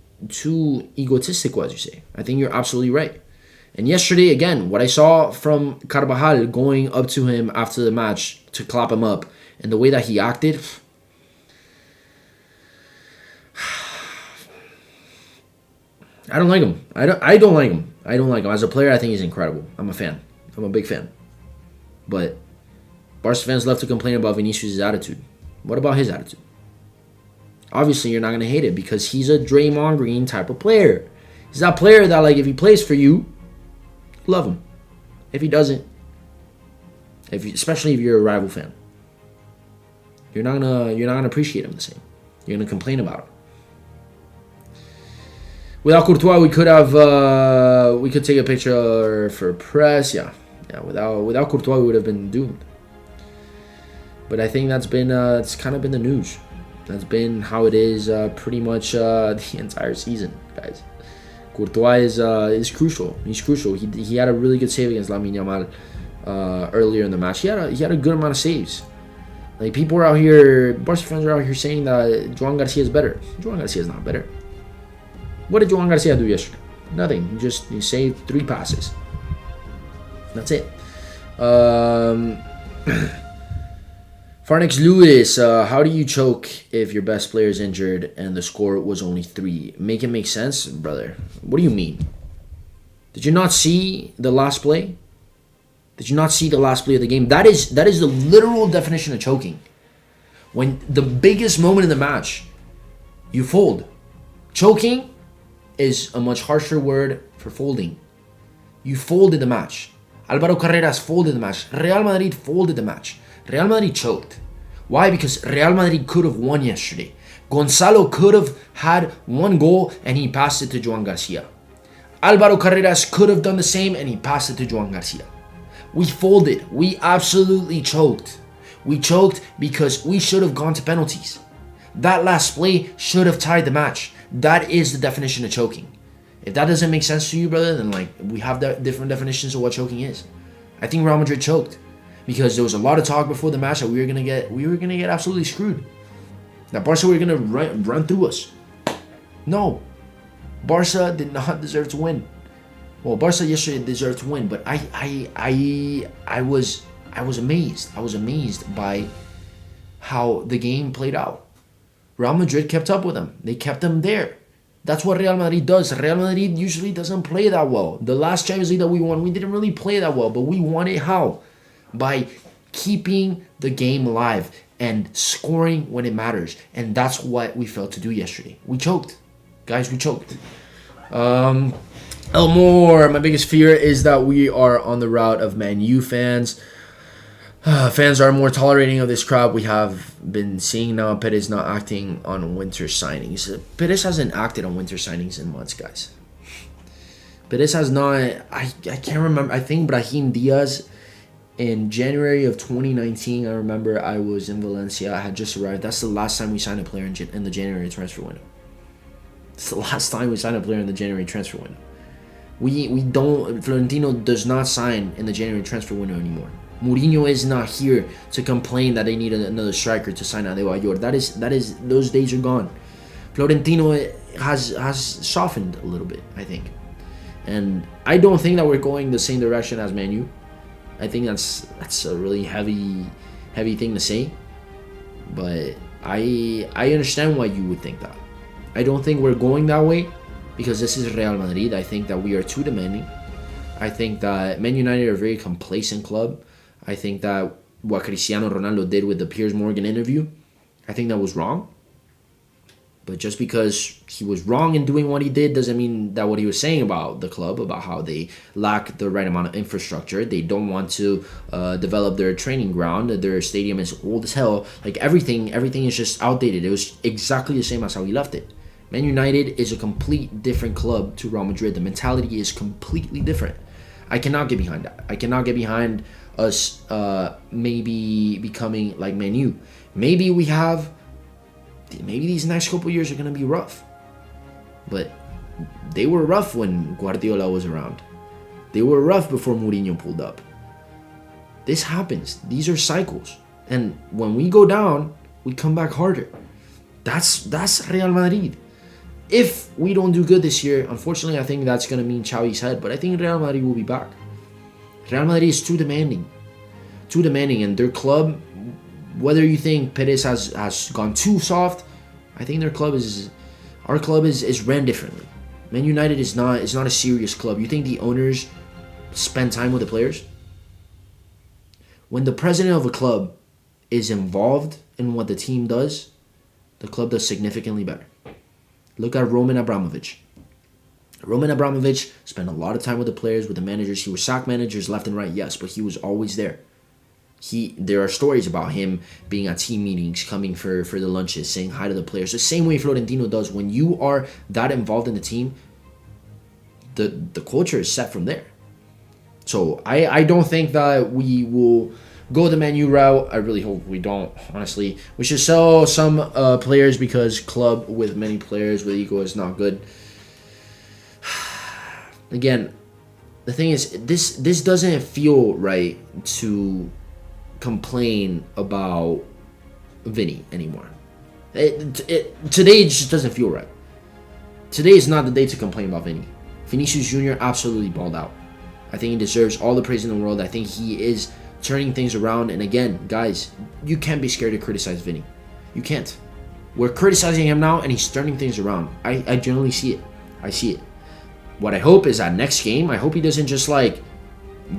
egotistical, as you say. I think you're absolutely right. And yesterday, again, what I saw from Carvajal going up to him after the match to clap him up and the way that he acted, I don't like him. I don't like him. I don't like him. As a player, I think he's incredible. I'm a fan. I'm a big fan. But Barca fans love to complain about Vinicius' attitude. What about his attitude? Obviously, you're not going to hate it because he's a Draymond Green type of player. He's that player that, like, if he plays for you, love him. If he doesn't, especially if you're a rival fan, you're not gonna appreciate him the same. You're gonna complain about him. Without Courtois, we could take a picture for press. Yeah. Without Courtois, we would have been doomed. But I think that's been it's kind of been the news. That's been how it is pretty much the entire season, guys. Courtois is crucial. He's crucial. He had a really good save against Lamine Yamal earlier in the match. He had a good amount of saves. Like, people are out here, Barca fans are out here saying that Joan Garcia is better. Joan Garcia is not better. What did Joan Garcia do yesterday? Nothing. He saved 3 passes. That's it. Farnix Lewis, how do you choke if your best player is injured and the score was only 3? Make it make sense, brother. What do you mean? Did you not see the last play? Did you not see the last play of the game? That is the literal definition of choking. When the biggest moment in the match, you fold. Choking is a much harsher word for folding. You folded the match. Alvaro Carreras folded the match. Real Madrid folded the match. Real Madrid choked. Why? Because Real Madrid could have won yesterday. Gonzalo could have had 1 goal and he passed it to Joan Garcia. Alvaro Carreras could have done the same and he passed it to Joan Garcia. We folded. We absolutely choked. We choked because we should have gone to penalties. That last play should have tied the match. That is the definition of choking. If that doesn't make sense to you, brother, then we have different definitions of what choking is. I think Real Madrid choked because there was a lot of talk before the match that we were gonna get absolutely screwed. That Barca were gonna run through us. No, Barca did not deserve to win. Well, Barca yesterday deserved to win, but I was amazed. I was amazed by how the game played out. Real Madrid kept up with them. They kept them there. That's what Real Madrid does. Real Madrid usually doesn't play that well. The last Champions League that we won, we didn't really play that well, but we won it how? By keeping the game alive and scoring when it matters. And that's what we failed to do yesterday. We choked. Guys, we choked. Elmore, my biggest fear is that we are on the route of Man U fans. Fans are more tolerating of this crowd. We have been seeing now Perez not acting on winter signings. Perez hasn't acted on winter signings in months, guys. Perez has not. I can't remember. I think Brahim Diaz in January of 2019. I remember I was in Valencia. I had just arrived. That's the last time we signed a player in the January transfer window. It's the last time we signed a player in the January transfer window. We don't. Florentino does not sign in the January transfer window anymore. Mourinho is not here to complain that they need another striker to sign Adebayor. That is those days are gone. Florentino has softened a little bit, I think, and I don't think that we're going the same direction as Man U. I think that's a really heavy thing to say, but I understand why you would think that. I don't think we're going that way because this is Real Madrid. I think that we are too demanding. I think that Man United are a very complacent club. I think that what Cristiano Ronaldo did with the Piers Morgan interview, I think that was wrong. But just because he was wrong in doing what he did doesn't mean that what he was saying about the club, about how they lack the right amount of infrastructure, they don't want to develop their training ground, their stadium is old as hell. Like everything is just outdated. It was exactly the same as how he left it. Man United is a complete different club to Real Madrid. The mentality is completely different. I cannot get behind that. I cannot get behind us maybe becoming like Man U. Maybe these next couple years are going to be rough. But they were rough when Guardiola was around. They were rough before Mourinho pulled up. This happens. These are cycles. And when we go down, we come back harder. That's Real Madrid. If we don't do good this year, unfortunately, I think that's going to mean Xavi's head. But I think Real Madrid will be back. Real Madrid is too demanding, and their club, whether you think Perez has gone too soft, I think our club is ran differently. Man United is not a serious club. You think the owners spend time with the players? When the president of a club is involved in what the team does, the club does significantly better. Look at Roman Abramovich. Roman Abramovich spent a lot of time with the players, with the managers. He was sack managers left and right, yes, but he was always there. There are stories about him being at team meetings, coming for the lunches, saying hi to the players. The same way Florentino does. When you are that involved in the team, the culture is set from there. So I don't think that we will go the Man U route. I really hope we don't, honestly. We should sell some players because club with many players with ego is not good. Again, the thing is, this doesn't feel right to complain about Vini anymore. Today it just doesn't feel right. Today is not the day to complain about Vini. Vinicius Jr. absolutely balled out. I think he deserves all the praise in the world. I think he is turning things around. And again, guys, you can't be scared to criticize Vini. You can't. We're criticizing him now, and he's turning things around. I generally see it. I see it. What I hope is that next game, I hope he doesn't just like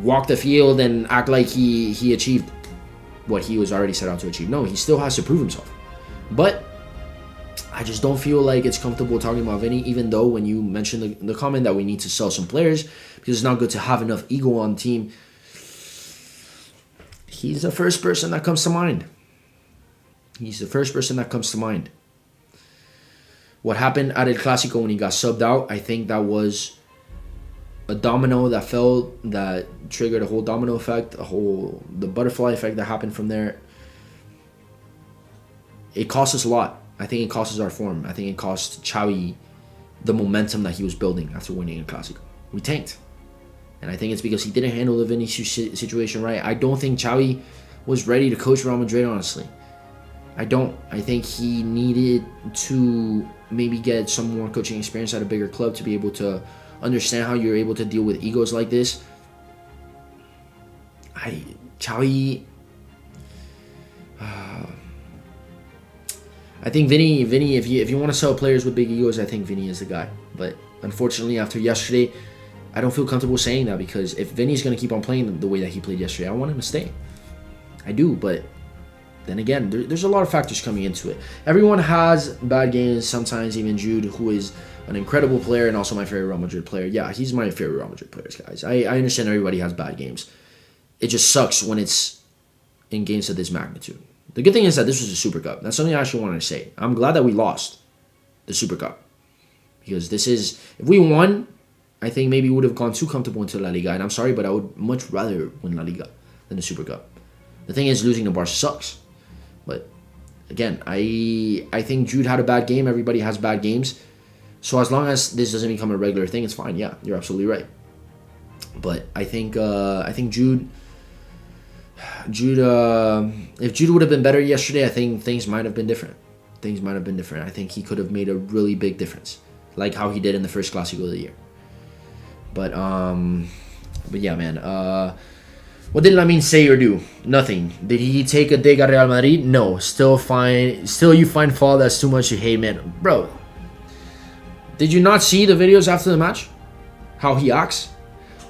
walk the field and act like he achieved what he was already set out to achieve. No, he still has to prove himself. But I just don't feel like it's comfortable talking about Vini, even though when you mentioned the comment that we need to sell some players because it's not good to have enough ego on the team, he's the first person that comes to mind. He's the first person that comes to mind. What happened at El Clasico when he got subbed out, I think that was a domino that fell, that triggered a whole domino effect, the butterfly effect that happened from there. It cost us a lot. I think it cost us our form. I think it cost Xavi the momentum that he was building after winning El Clasico. We tanked. And I think it's because he didn't handle the Vinicius situation right. I don't think Xavi was ready to coach Real Madrid, honestly. I don't. I think he needed to maybe get some more coaching experience at a bigger club to be able to understand how you're able to deal with egos like this. Xavi, I think Vini, if you want to sell players with big egos, I think Vini is the guy. But unfortunately, after yesterday, I don't feel comfortable saying that, because if Vini's going to keep on playing the way that he played yesterday, I want him to stay. I do, but then again, there's a lot of factors coming into it. Everyone has bad games, sometimes even Jude, who is an incredible player and also my favorite Real Madrid player. Yeah, he's my favorite Real Madrid players, guys. I understand everybody has bad games. It just sucks when it's in games of this magnitude. The good thing is that this was a Super Cup. That's something I actually wanted to say. I'm glad that we lost the Super Cup, because this is, if we won, I think maybe we would have gone too comfortable into La Liga. And I'm sorry, but I would much rather win La Liga than the Super Cup. The thing is, losing to Barca sucks. But again, I think Jude had a bad game. Everybody has bad games. So as long as this doesn't become a regular thing, it's fine. Yeah, you're absolutely right. But I think Jude, if Jude would have been better yesterday, I think things might have been different. I think he could have made a really big difference, like how he did in the first Clásico of the year. But yeah, man. What did Lamine say or do? Nothing. Did he take a dig at Real Madrid? No. Still you find fault. That's too much to hate, man. Bro, did you not see the videos after the match? How he acts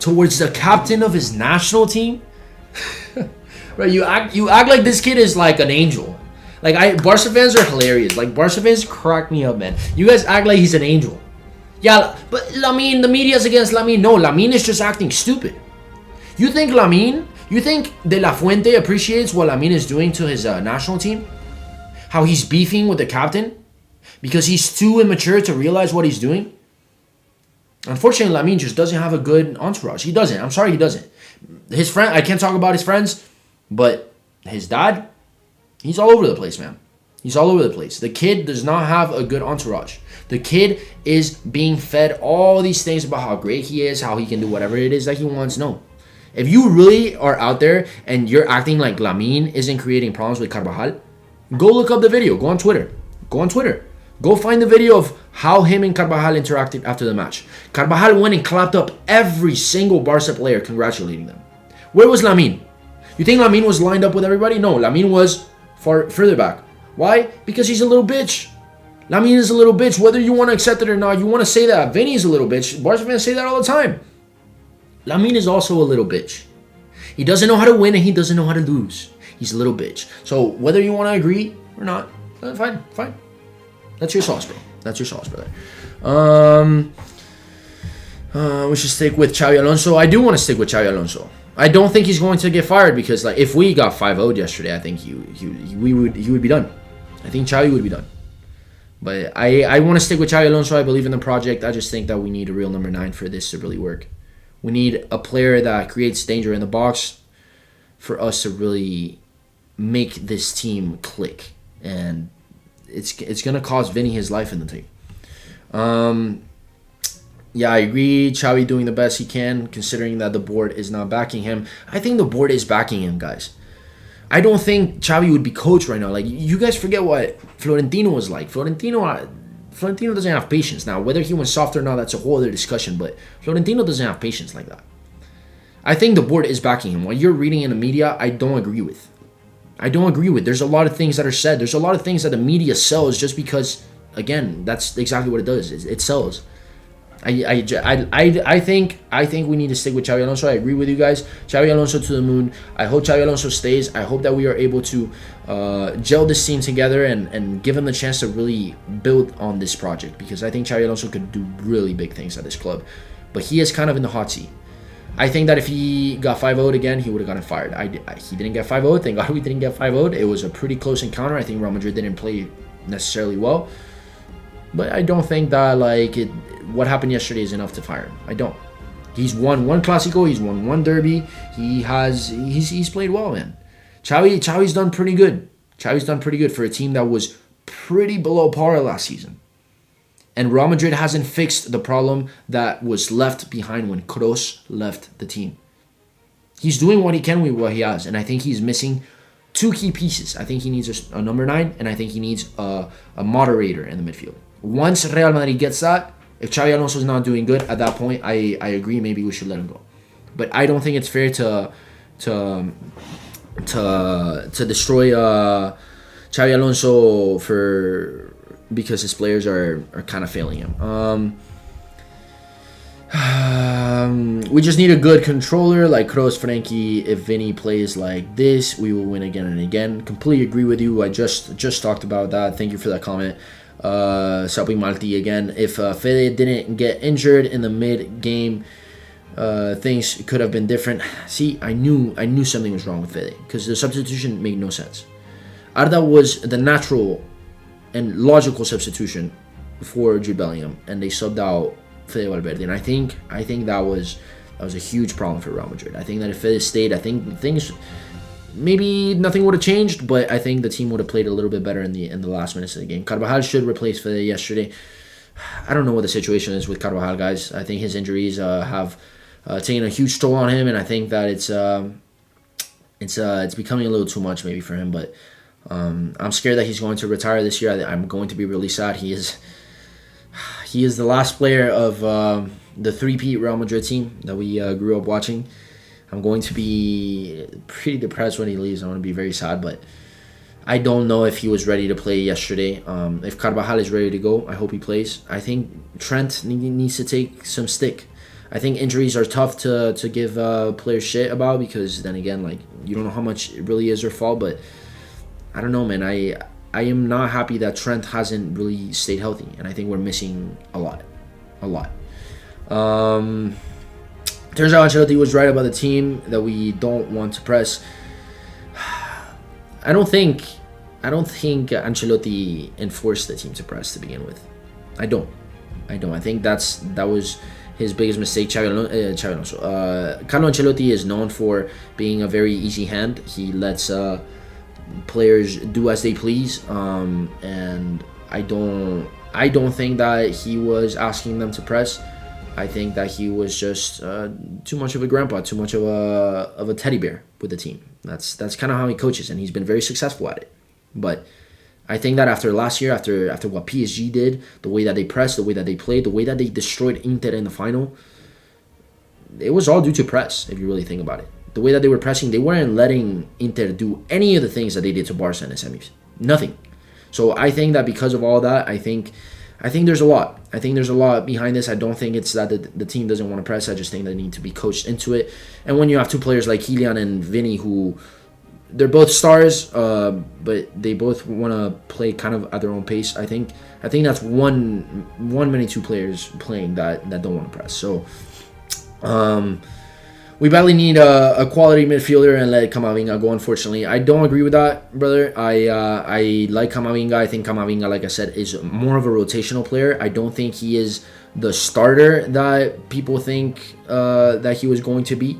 towards the captain of his national team? Right, you act like this kid is like an angel. Like, Barca fans are hilarious. Like, Barca fans crack me up, man. You guys act like he's an angel. Yeah, but Lamine, the media's against Lamine. No, Lamine is just acting stupid. You think De La Fuente appreciates what Lamine is doing to his national team? How he's beefing with the captain? Because he's too immature to realize what he's doing? Unfortunately, Lamine just doesn't have a good entourage. He doesn't. I'm sorry, he doesn't. His friend, I can't talk about his friends, but his dad, he's all over the place, man. He's all over the place. The kid does not have a good entourage. The kid is being fed all these things about how great he is, how he can do whatever it is that he wants. No. If you really are out there and you're acting like Lamine isn't creating problems with Carvajal, go look up the video. Go on Twitter. Go find the video of how him and Carvajal interacted after the match. Carvajal went and clapped up every single Barca player, congratulating them. Where was Lamine? You think Lamine was lined up with everybody? No, Lamine was further back. Why? Because he's a little bitch. Lamine is a little bitch. Whether you want to accept it or not, you want to say that. Vini is a little bitch. Barca fans say that all the time. Lamine is also a little bitch. He doesn't know how to win and he doesn't know how to lose. He's a little bitch. So whether you want to agree or not, fine. That's your sauce, bro. That's your sauce, brother. We should stick with Xavi Alonso. I do want to stick with Xavi Alonso. I don't think he's going to get fired, because like if we got 5-0'd yesterday, I think he would be done. I think Xavi would be done. But I want to stick with Xavi Alonso. I believe in the project. I just think that we need a real number 9 for this to really work. We need a player that creates danger in the box for us to really make this team click. And it's going to cost Vini his life in the team. Yeah, I agree. Xavi doing the best he can, considering that the board is not backing him. I think the board is backing him, guys. I don't think Xavi would be coach right now. Like, you guys forget what Florentino was like. Florentino doesn't have patience. Now, whether he went soft or not, that's a whole other discussion. But Florentino doesn't have patience like that. I think the board is backing him. What you're reading in the media, I don't agree with. There's a lot of things that are said. There's a lot of things that the media sells just because, again, that's exactly what it does. It sells. I think we need to stick with Xavi Alonso. I agree with you guys. Xavi Alonso to the moon. I hope Xavi Alonso stays. I hope that we are able to gel this team together and give him the chance to really build on this project, because I think Xavi Alonso could do really big things at this club. But he is kind of in the hot seat. I think that if he got 5-0'd again, he would have gotten fired. He didn't get 5-0'd. Thank God we didn't get 5-0'd. It was a pretty close encounter. I think Real Madrid didn't play necessarily well. But I don't think that what happened yesterday is enough to fire him. I don't. He's won one Clásico. He's won one derby. He's played well, man. Xavi's done pretty good. Xavi's done pretty good for a team that was pretty below par last season. And Real Madrid hasn't fixed the problem that was left behind when Kroos left the team. He's doing what he can with what he has, and I think he's missing 2 key pieces. I think he needs a number 9, and I think he needs a moderator in the midfield. once Real Madrid gets that, if Xabi Alonso is not doing good at that point, I agree. Maybe we should let him go. But I don't think it's fair to destroy Xabi Alonso because his players are kind of failing him. We just need a good controller like Kroos, Frankie. If Vini plays like this, we will win again and again. Completely agree with you. I just talked about that. Thank you for that comment. Sapi Malti again. If Fede didn't get injured in the mid game, things could have been different. See, I knew something was wrong with Fede because the substitution made no sense. Arda was the natural and logical substitution for Jude Bellingham, and they subbed out Fede Valverde, and I think that was a huge problem for Real Madrid. I think that if Fede stayed, I think things maybe nothing would have changed, but I think the team would have played a little bit better in the last minutes of the game. Carvajal should replace Fede yesterday. I don't know what the situation is with Carvajal, guys. I think his injuries have taken a huge toll on him, and I think that it's becoming a little too much maybe for him. But I'm scared that he's going to retire this year. I'm going to be really sad. He is the last player of the three-peat Real Madrid team that we grew up watching. I'm going to be pretty depressed when he leaves. I'm going to be very sad, but I don't know if he was ready to play yesterday. If Carvajal is ready to go, I hope he plays. I think Trent needs to take some stick. I think injuries are tough to give players shit about because then again, like, you don't know how much it really is their fault, but I don't know, man. I am not happy that Trent hasn't really stayed healthy, and I think we're missing a lot. Turns out Ancelotti was right about the team that we don't want to press. I don't think Ancelotti enforced the team to press to begin with. I don't. I think that was his biggest mistake. Carlo Ancelotti is known for being a very easy hand. He lets players do as they please, and I don't think that he was asking them to press. I think that he was just too much of a grandpa, too much of a teddy bear with the team. That's kind of how he coaches, and he's been very successful at it. But I think that after last year, after what PSG did, the way that they pressed, the way that they played, the way that they destroyed Inter in the final, it was all due to press, if you really think about it. The way that they were pressing, they weren't letting Inter do any of the things that they did to Barca in the semis. Nothing. So I think that because of all that, I think there's a lot. I think there's a lot behind this. I don't think it's that the team doesn't want to press. I just think they need to be coached into it. And when you have two players like Kylian and Vini, who they're both stars, but they both want to play kind of at their own pace. I think that's one many two players playing that don't want to press. So we badly need a quality midfielder and let Camavinga go. Unfortunately, I don't agree with that, brother. I like Camavinga. I think Camavinga, like I said, is more of a rotational player. I don't think he is the starter that people think that he was going to be,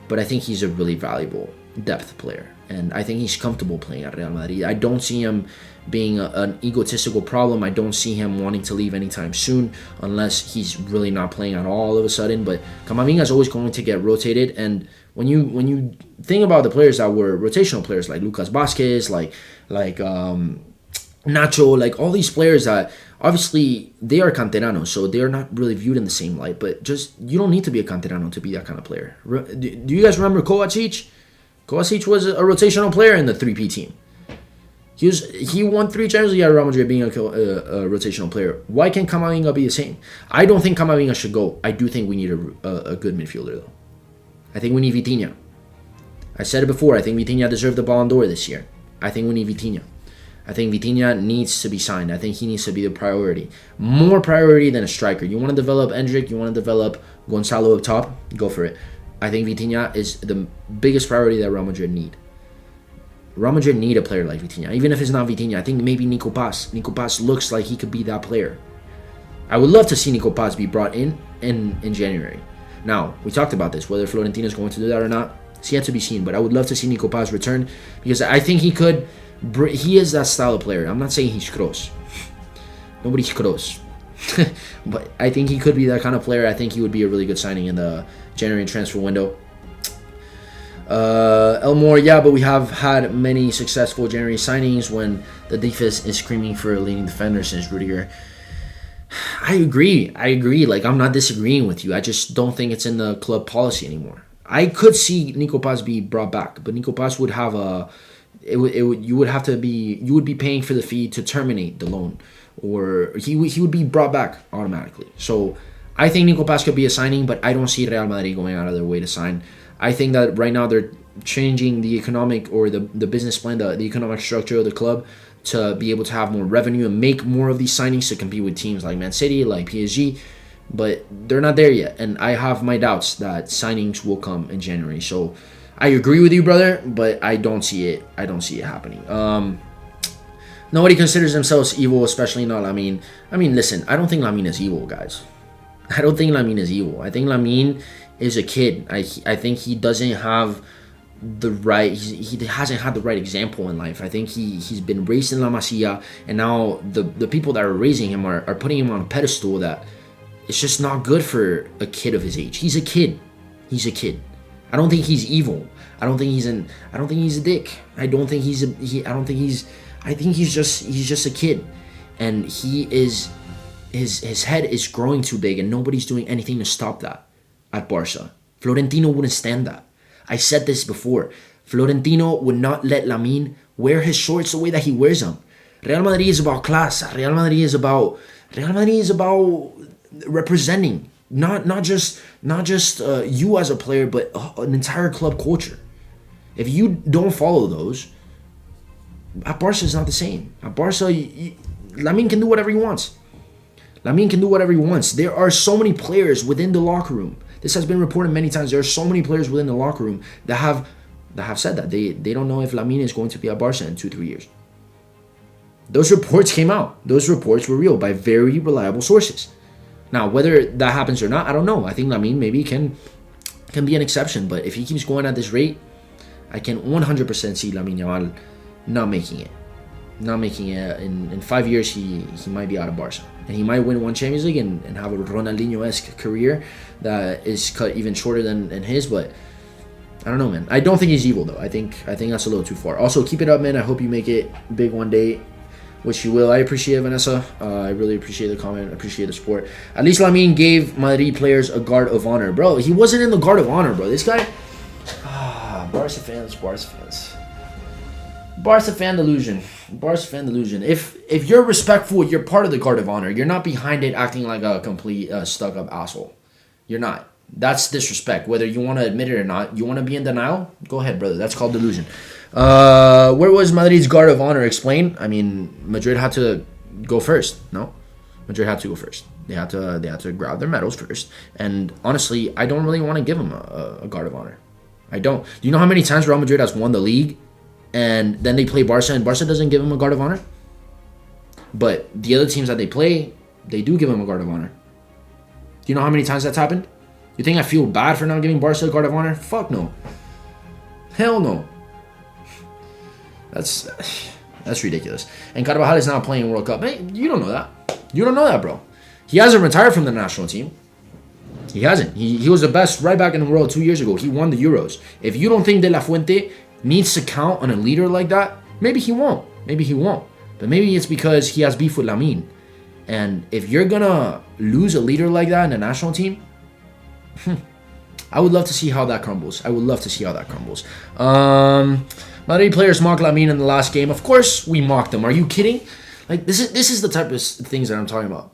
but I think he's a really valuable depth player, and I think he's comfortable playing at Real Madrid. I don't see him being an egotistical problem. I don't see him wanting to leave anytime soon unless he's really not playing at all of a sudden. But Camavinga is always going to get rotated, and when you think about the players that were rotational players like Lucas Vazquez, like Nacho, like all these players that obviously they are canteranos, so they're not really viewed in the same light, but just you don't need to be a canterano to be that kind of player. Do you guys remember Kovacic? Kovacic was a rotational player in the 3P team. He won 3 Champions League at Real Madrid being a rotational player. Why can't Camavinga be the same? I don't think Camavinga should go. I do think we need a good midfielder, though. I think we need Vitinha. I said it before. I think Vitinha deserved the Ballon d'Or this year. I think we need Vitinha. I think Vitinha needs to be signed. I think he needs to be the priority. More priority than a striker. You want to develop Endrick, you want to develop Gonzalo up top, go for it. I think Vitinha is the biggest priority that Real Madrid need. Real Madrid need a player like Vitinha. Even if it's not Vitinha, I think maybe Nico Paz. Nico Paz looks like he could be that player. I would love to see Nico Paz be brought in January. Now, we talked about this, whether Florentino is going to do that or not. It's yet to be seen, but I would love to see Nico Paz return because I think he could. He is that style of player. I'm not saying he's Kroos. Nobody's Kroos. But I think he could be that kind of player. I think he would be a really good signing in the January transfer window. Elmore, yeah, but we have had many successful January signings when the defense is screaming for a leading defender since Rudiger. I agree. Like, I'm not disagreeing with you. I just don't think it's in the club policy anymore. I could see Nico Paz be brought back, but Nico Paz would have you would be paying for the fee to terminate the loan, or he would be brought back automatically. So I think Nico Paz could be a signing, but I don't see Real Madrid going out of their way to sign. I think that right now they're changing the economic or the business plan, the economic structure of the club to be able to have more revenue and make more of these signings to compete with teams like Man City, like PSG. But they're not there yet, and I have my doubts that signings will come in January. So I agree with you, brother, but I don't see it happening. Nobody considers themselves evil, especially not Lamine. I mean, listen, I don't think Lamine is evil, guys. I don't think Lamine is evil. I think Lamine is a kid. I think he doesn't have the right. He hasn't had the right example in life. I think he's been raised in La Masia, and now the people that are raising him are putting him on a pedestal that it's just not good for a kid of his age. He's a kid. He's a kid. I don't think he's evil. I don't think he's a dick. I think he's just a kid, and his head is growing too big, and nobody's doing anything to stop that at Barca. Florentino wouldn't stand that. I said this before. Florentino would not let Lamine wear his shorts the way that he wears them. Real Madrid is about class. Real Madrid is about representing not just you as a player, but an entire club culture. If you don't follow those, at Barca is not the same. At Barca, Lamine can do whatever he wants. There are so many players within the locker room. This has been reported many times. There are so many players within the locker room that have said that they don't know if Lamine is going to be at Barca in 2-3 years. Those reports came out. Those reports were real by very reliable sources. Now, whether that happens or not, I don't know. I think Lamine maybe can be an exception, but if he keeps going at this rate, I can 100% see Lamine Yamal not making it. In 5 years, he might be out of Barca. And he might win one Champions League and have a Ronaldinho-esque career that is cut even shorter than his, but I don't know, man. I don't think he's evil, though. I think that's a little too far. Also, keep it up, man. I hope you make it big one day, which you will. I appreciate it, Vanessa. I really appreciate the comment. I appreciate the support. At least Lamine gave Madrid players a guard of honor. Bro, he wasn't in the guard of honor, bro. This guy... Barca fans. Barca fan delusion. If you're respectful, you're part of the guard of honor. You're not behind it acting like a complete stuck-up asshole. You're not. That's disrespect. Whether you want to admit it or not, you want to be in denial? Go ahead, brother. That's called delusion. Where was Madrid's guard of honor? Explain. I mean, Madrid had to go first. No? Madrid had to go first. They had to grab their medals first. And honestly, I don't really want to give them a guard of honor. I don't. Do you know how many times Real Madrid has won the league and then they play Barca and Barca doesn't give them a guard of honor? But the other teams that they play, they do give them a guard of honor. Do you know how many times that's happened? You think I feel bad for not giving Barca a guard of honor? Fuck no. Hell no. That's ridiculous. And Carvajal is not playing World Cup. Hey, you don't know that. You don't know that, bro. He hasn't retired from the national team. He hasn't. He was the best right back in the world 2 years ago. He won the Euros. If you don't think De La Fuente needs to count on a leader like that, maybe he won't. But maybe it's because he has beef with Lamine. And if you're going to lose a leader like that in the national team, I would love to see how that crumbles. Madrid players mocked Lamine in the last game. Of course we mocked them. Are you kidding? Like this is the type of things that I'm talking about.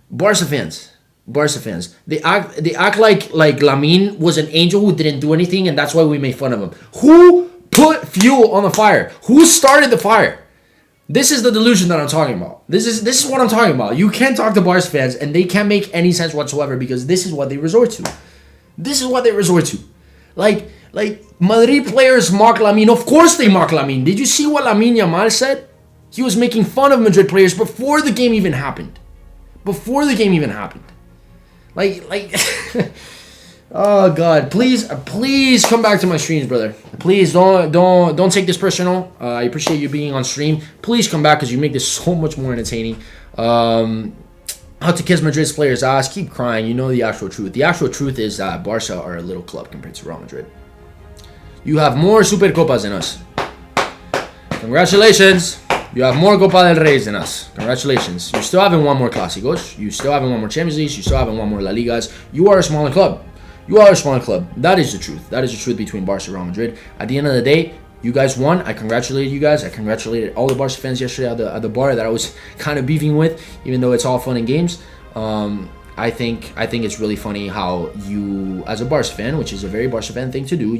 Barca fans. They act like Lamine was an angel who didn't do anything, and that's why we made fun of him. Who put fuel on the fire? Who started the fire? This is the delusion that I'm talking about. This is what I'm talking about. You can't talk to Barca fans, and they can't make any sense whatsoever because this is what they resort to. Like Madrid players mock Lamine. Of course they mock Lamine. Did you see what Lamine Yamal said? He was making fun of Madrid players before the game even happened. Like, oh God! Please come back to my streams, brother. Please don't take this personal. I appreciate you being on stream. Please come back because you make this so much more entertaining. How to kiss Madrid's players' ass? Keep crying. You know the actual truth. The actual truth is that Barca are a little club compared to Real Madrid. You have more Supercopas than us. Congratulations. You have more Copa del Reyes than us. Congratulations. You still haven't won more Clásicos. You still haven't won more Champions Leagues. You still haven't won more La Ligas. You are a smaller club. You are a smaller club. That is the truth. That is the truth between Barca and Real Madrid. At the end of the day, you guys won. I congratulated you guys. I congratulated all the Barca fans yesterday at the bar that I was kind of beefing with, even though it's all fun and games. I think it's really funny how you, as a Barca fan, which is a very Barca fan thing to do,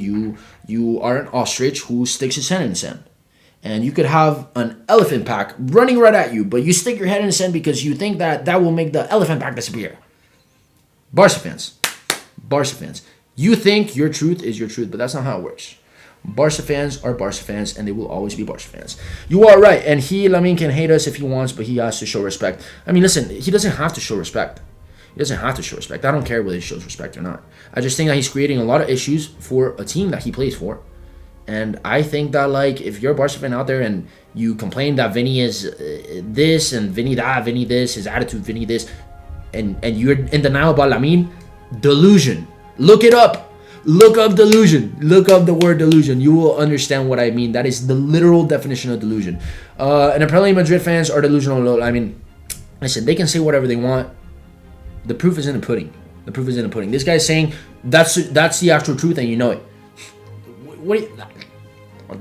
you are an ostrich who sticks his head in the sand. And you could have an elephant pack running right at you, but you stick your head in the sand because you think that will make the elephant pack disappear. Barca fans. You think your truth is your truth, but that's not how it works. Barca fans are Barca fans, and they will always be Barca fans. You are right, and Lamine can hate us if he wants, but he has to show respect. I mean, listen, he doesn't have to show respect. I don't care whether he shows respect or not. I just think that he's creating a lot of issues for a team that he plays for. And I think that, like, if you're a Barca fan out there and you complain that Vini is this and Vini that, Vini this, his attitude, Vini this, and you're in denial about Lamine, delusion. Look it up. Look up delusion. Look up the word delusion. You will understand what I mean. That is the literal definition of delusion. And apparently Madrid fans are delusional. I mean, listen, they can say whatever they want. The proof is in the pudding. This guy's saying that's the actual truth, and you know it.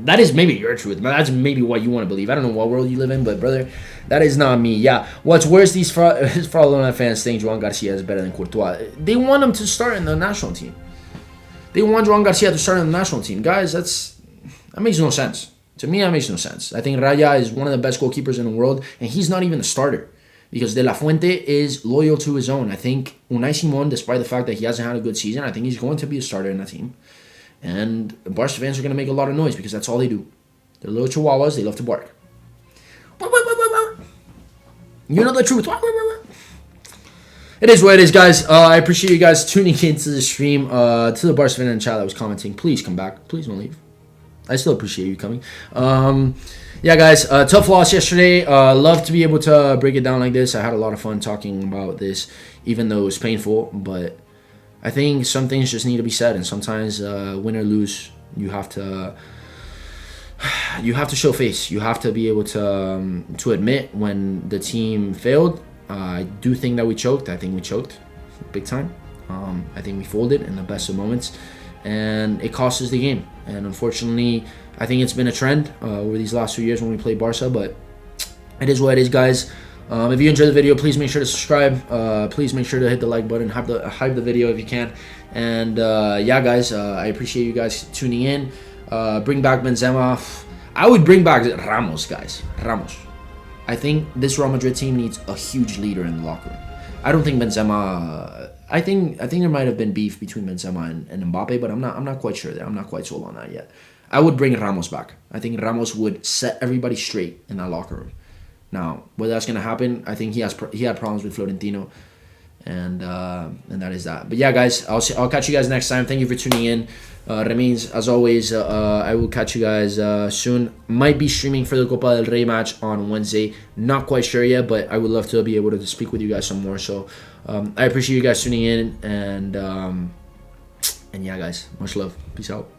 That is maybe your truth. That's maybe what you want to believe. I don't know what world you live in, but brother, that is not me. Yeah. What's worse, these Barcelona fans think Joan Garcia is better than Courtois. They want him to start in the national team. They want Joan Garcia to start in the national team. Guys, that makes no sense. To me, that makes no sense. I think Raya is one of the best goalkeepers in the world, and he's not even the starter because De La Fuente is loyal to his own. I think Unai Simon, despite the fact that he hasn't had a good season, I think he's going to be a starter in that team. And Barca fans are going to make a lot of noise because that's all they do. They're little chihuahuas. They love to bark. You know the truth. It is what it is, guys. I appreciate you guys tuning into the stream. To the Barca fan in the chat that was commenting, please come back. Please don't leave. I still appreciate you coming. Yeah, guys. Tough loss yesterday. Love to be able to break it down like this. I had a lot of fun talking about this, even though it was painful. But I think some things just need to be said, and sometimes win or lose, you have to show face. You have to be able to admit when the team failed. I do think that we choked. I think we choked big time. I think we folded in the best of moments, and it cost us the game. And unfortunately, I think it's been a trend over these last 2 years when we play Barca, but it is what it is, guys. If you enjoyed the video, please make sure to subscribe. Please make sure to hit the like button, hype the video if you can. And yeah, guys, I appreciate you guys tuning in. Bring back Benzema. I would bring back Ramos, guys. Ramos. I think this Real Madrid team needs a huge leader in the locker room. I don't think Benzema. I think there might have been beef between Benzema and Mbappe, but I'm not quite sure there. I'm not quite sold on that yet. I would bring Ramos back. I think Ramos would set everybody straight in that locker room. Now, whether that's gonna happen, I think he had problems with Florentino, and that is that. But yeah, guys, I'll catch you guys next time. Thank you for tuning in. Remains as always. I will catch you guys soon. Might be streaming for the Copa del Rey match on Wednesday. Not quite sure yet, but I would love to be able to speak with you guys some more. So I appreciate you guys tuning in, and yeah, guys, much love. Peace out.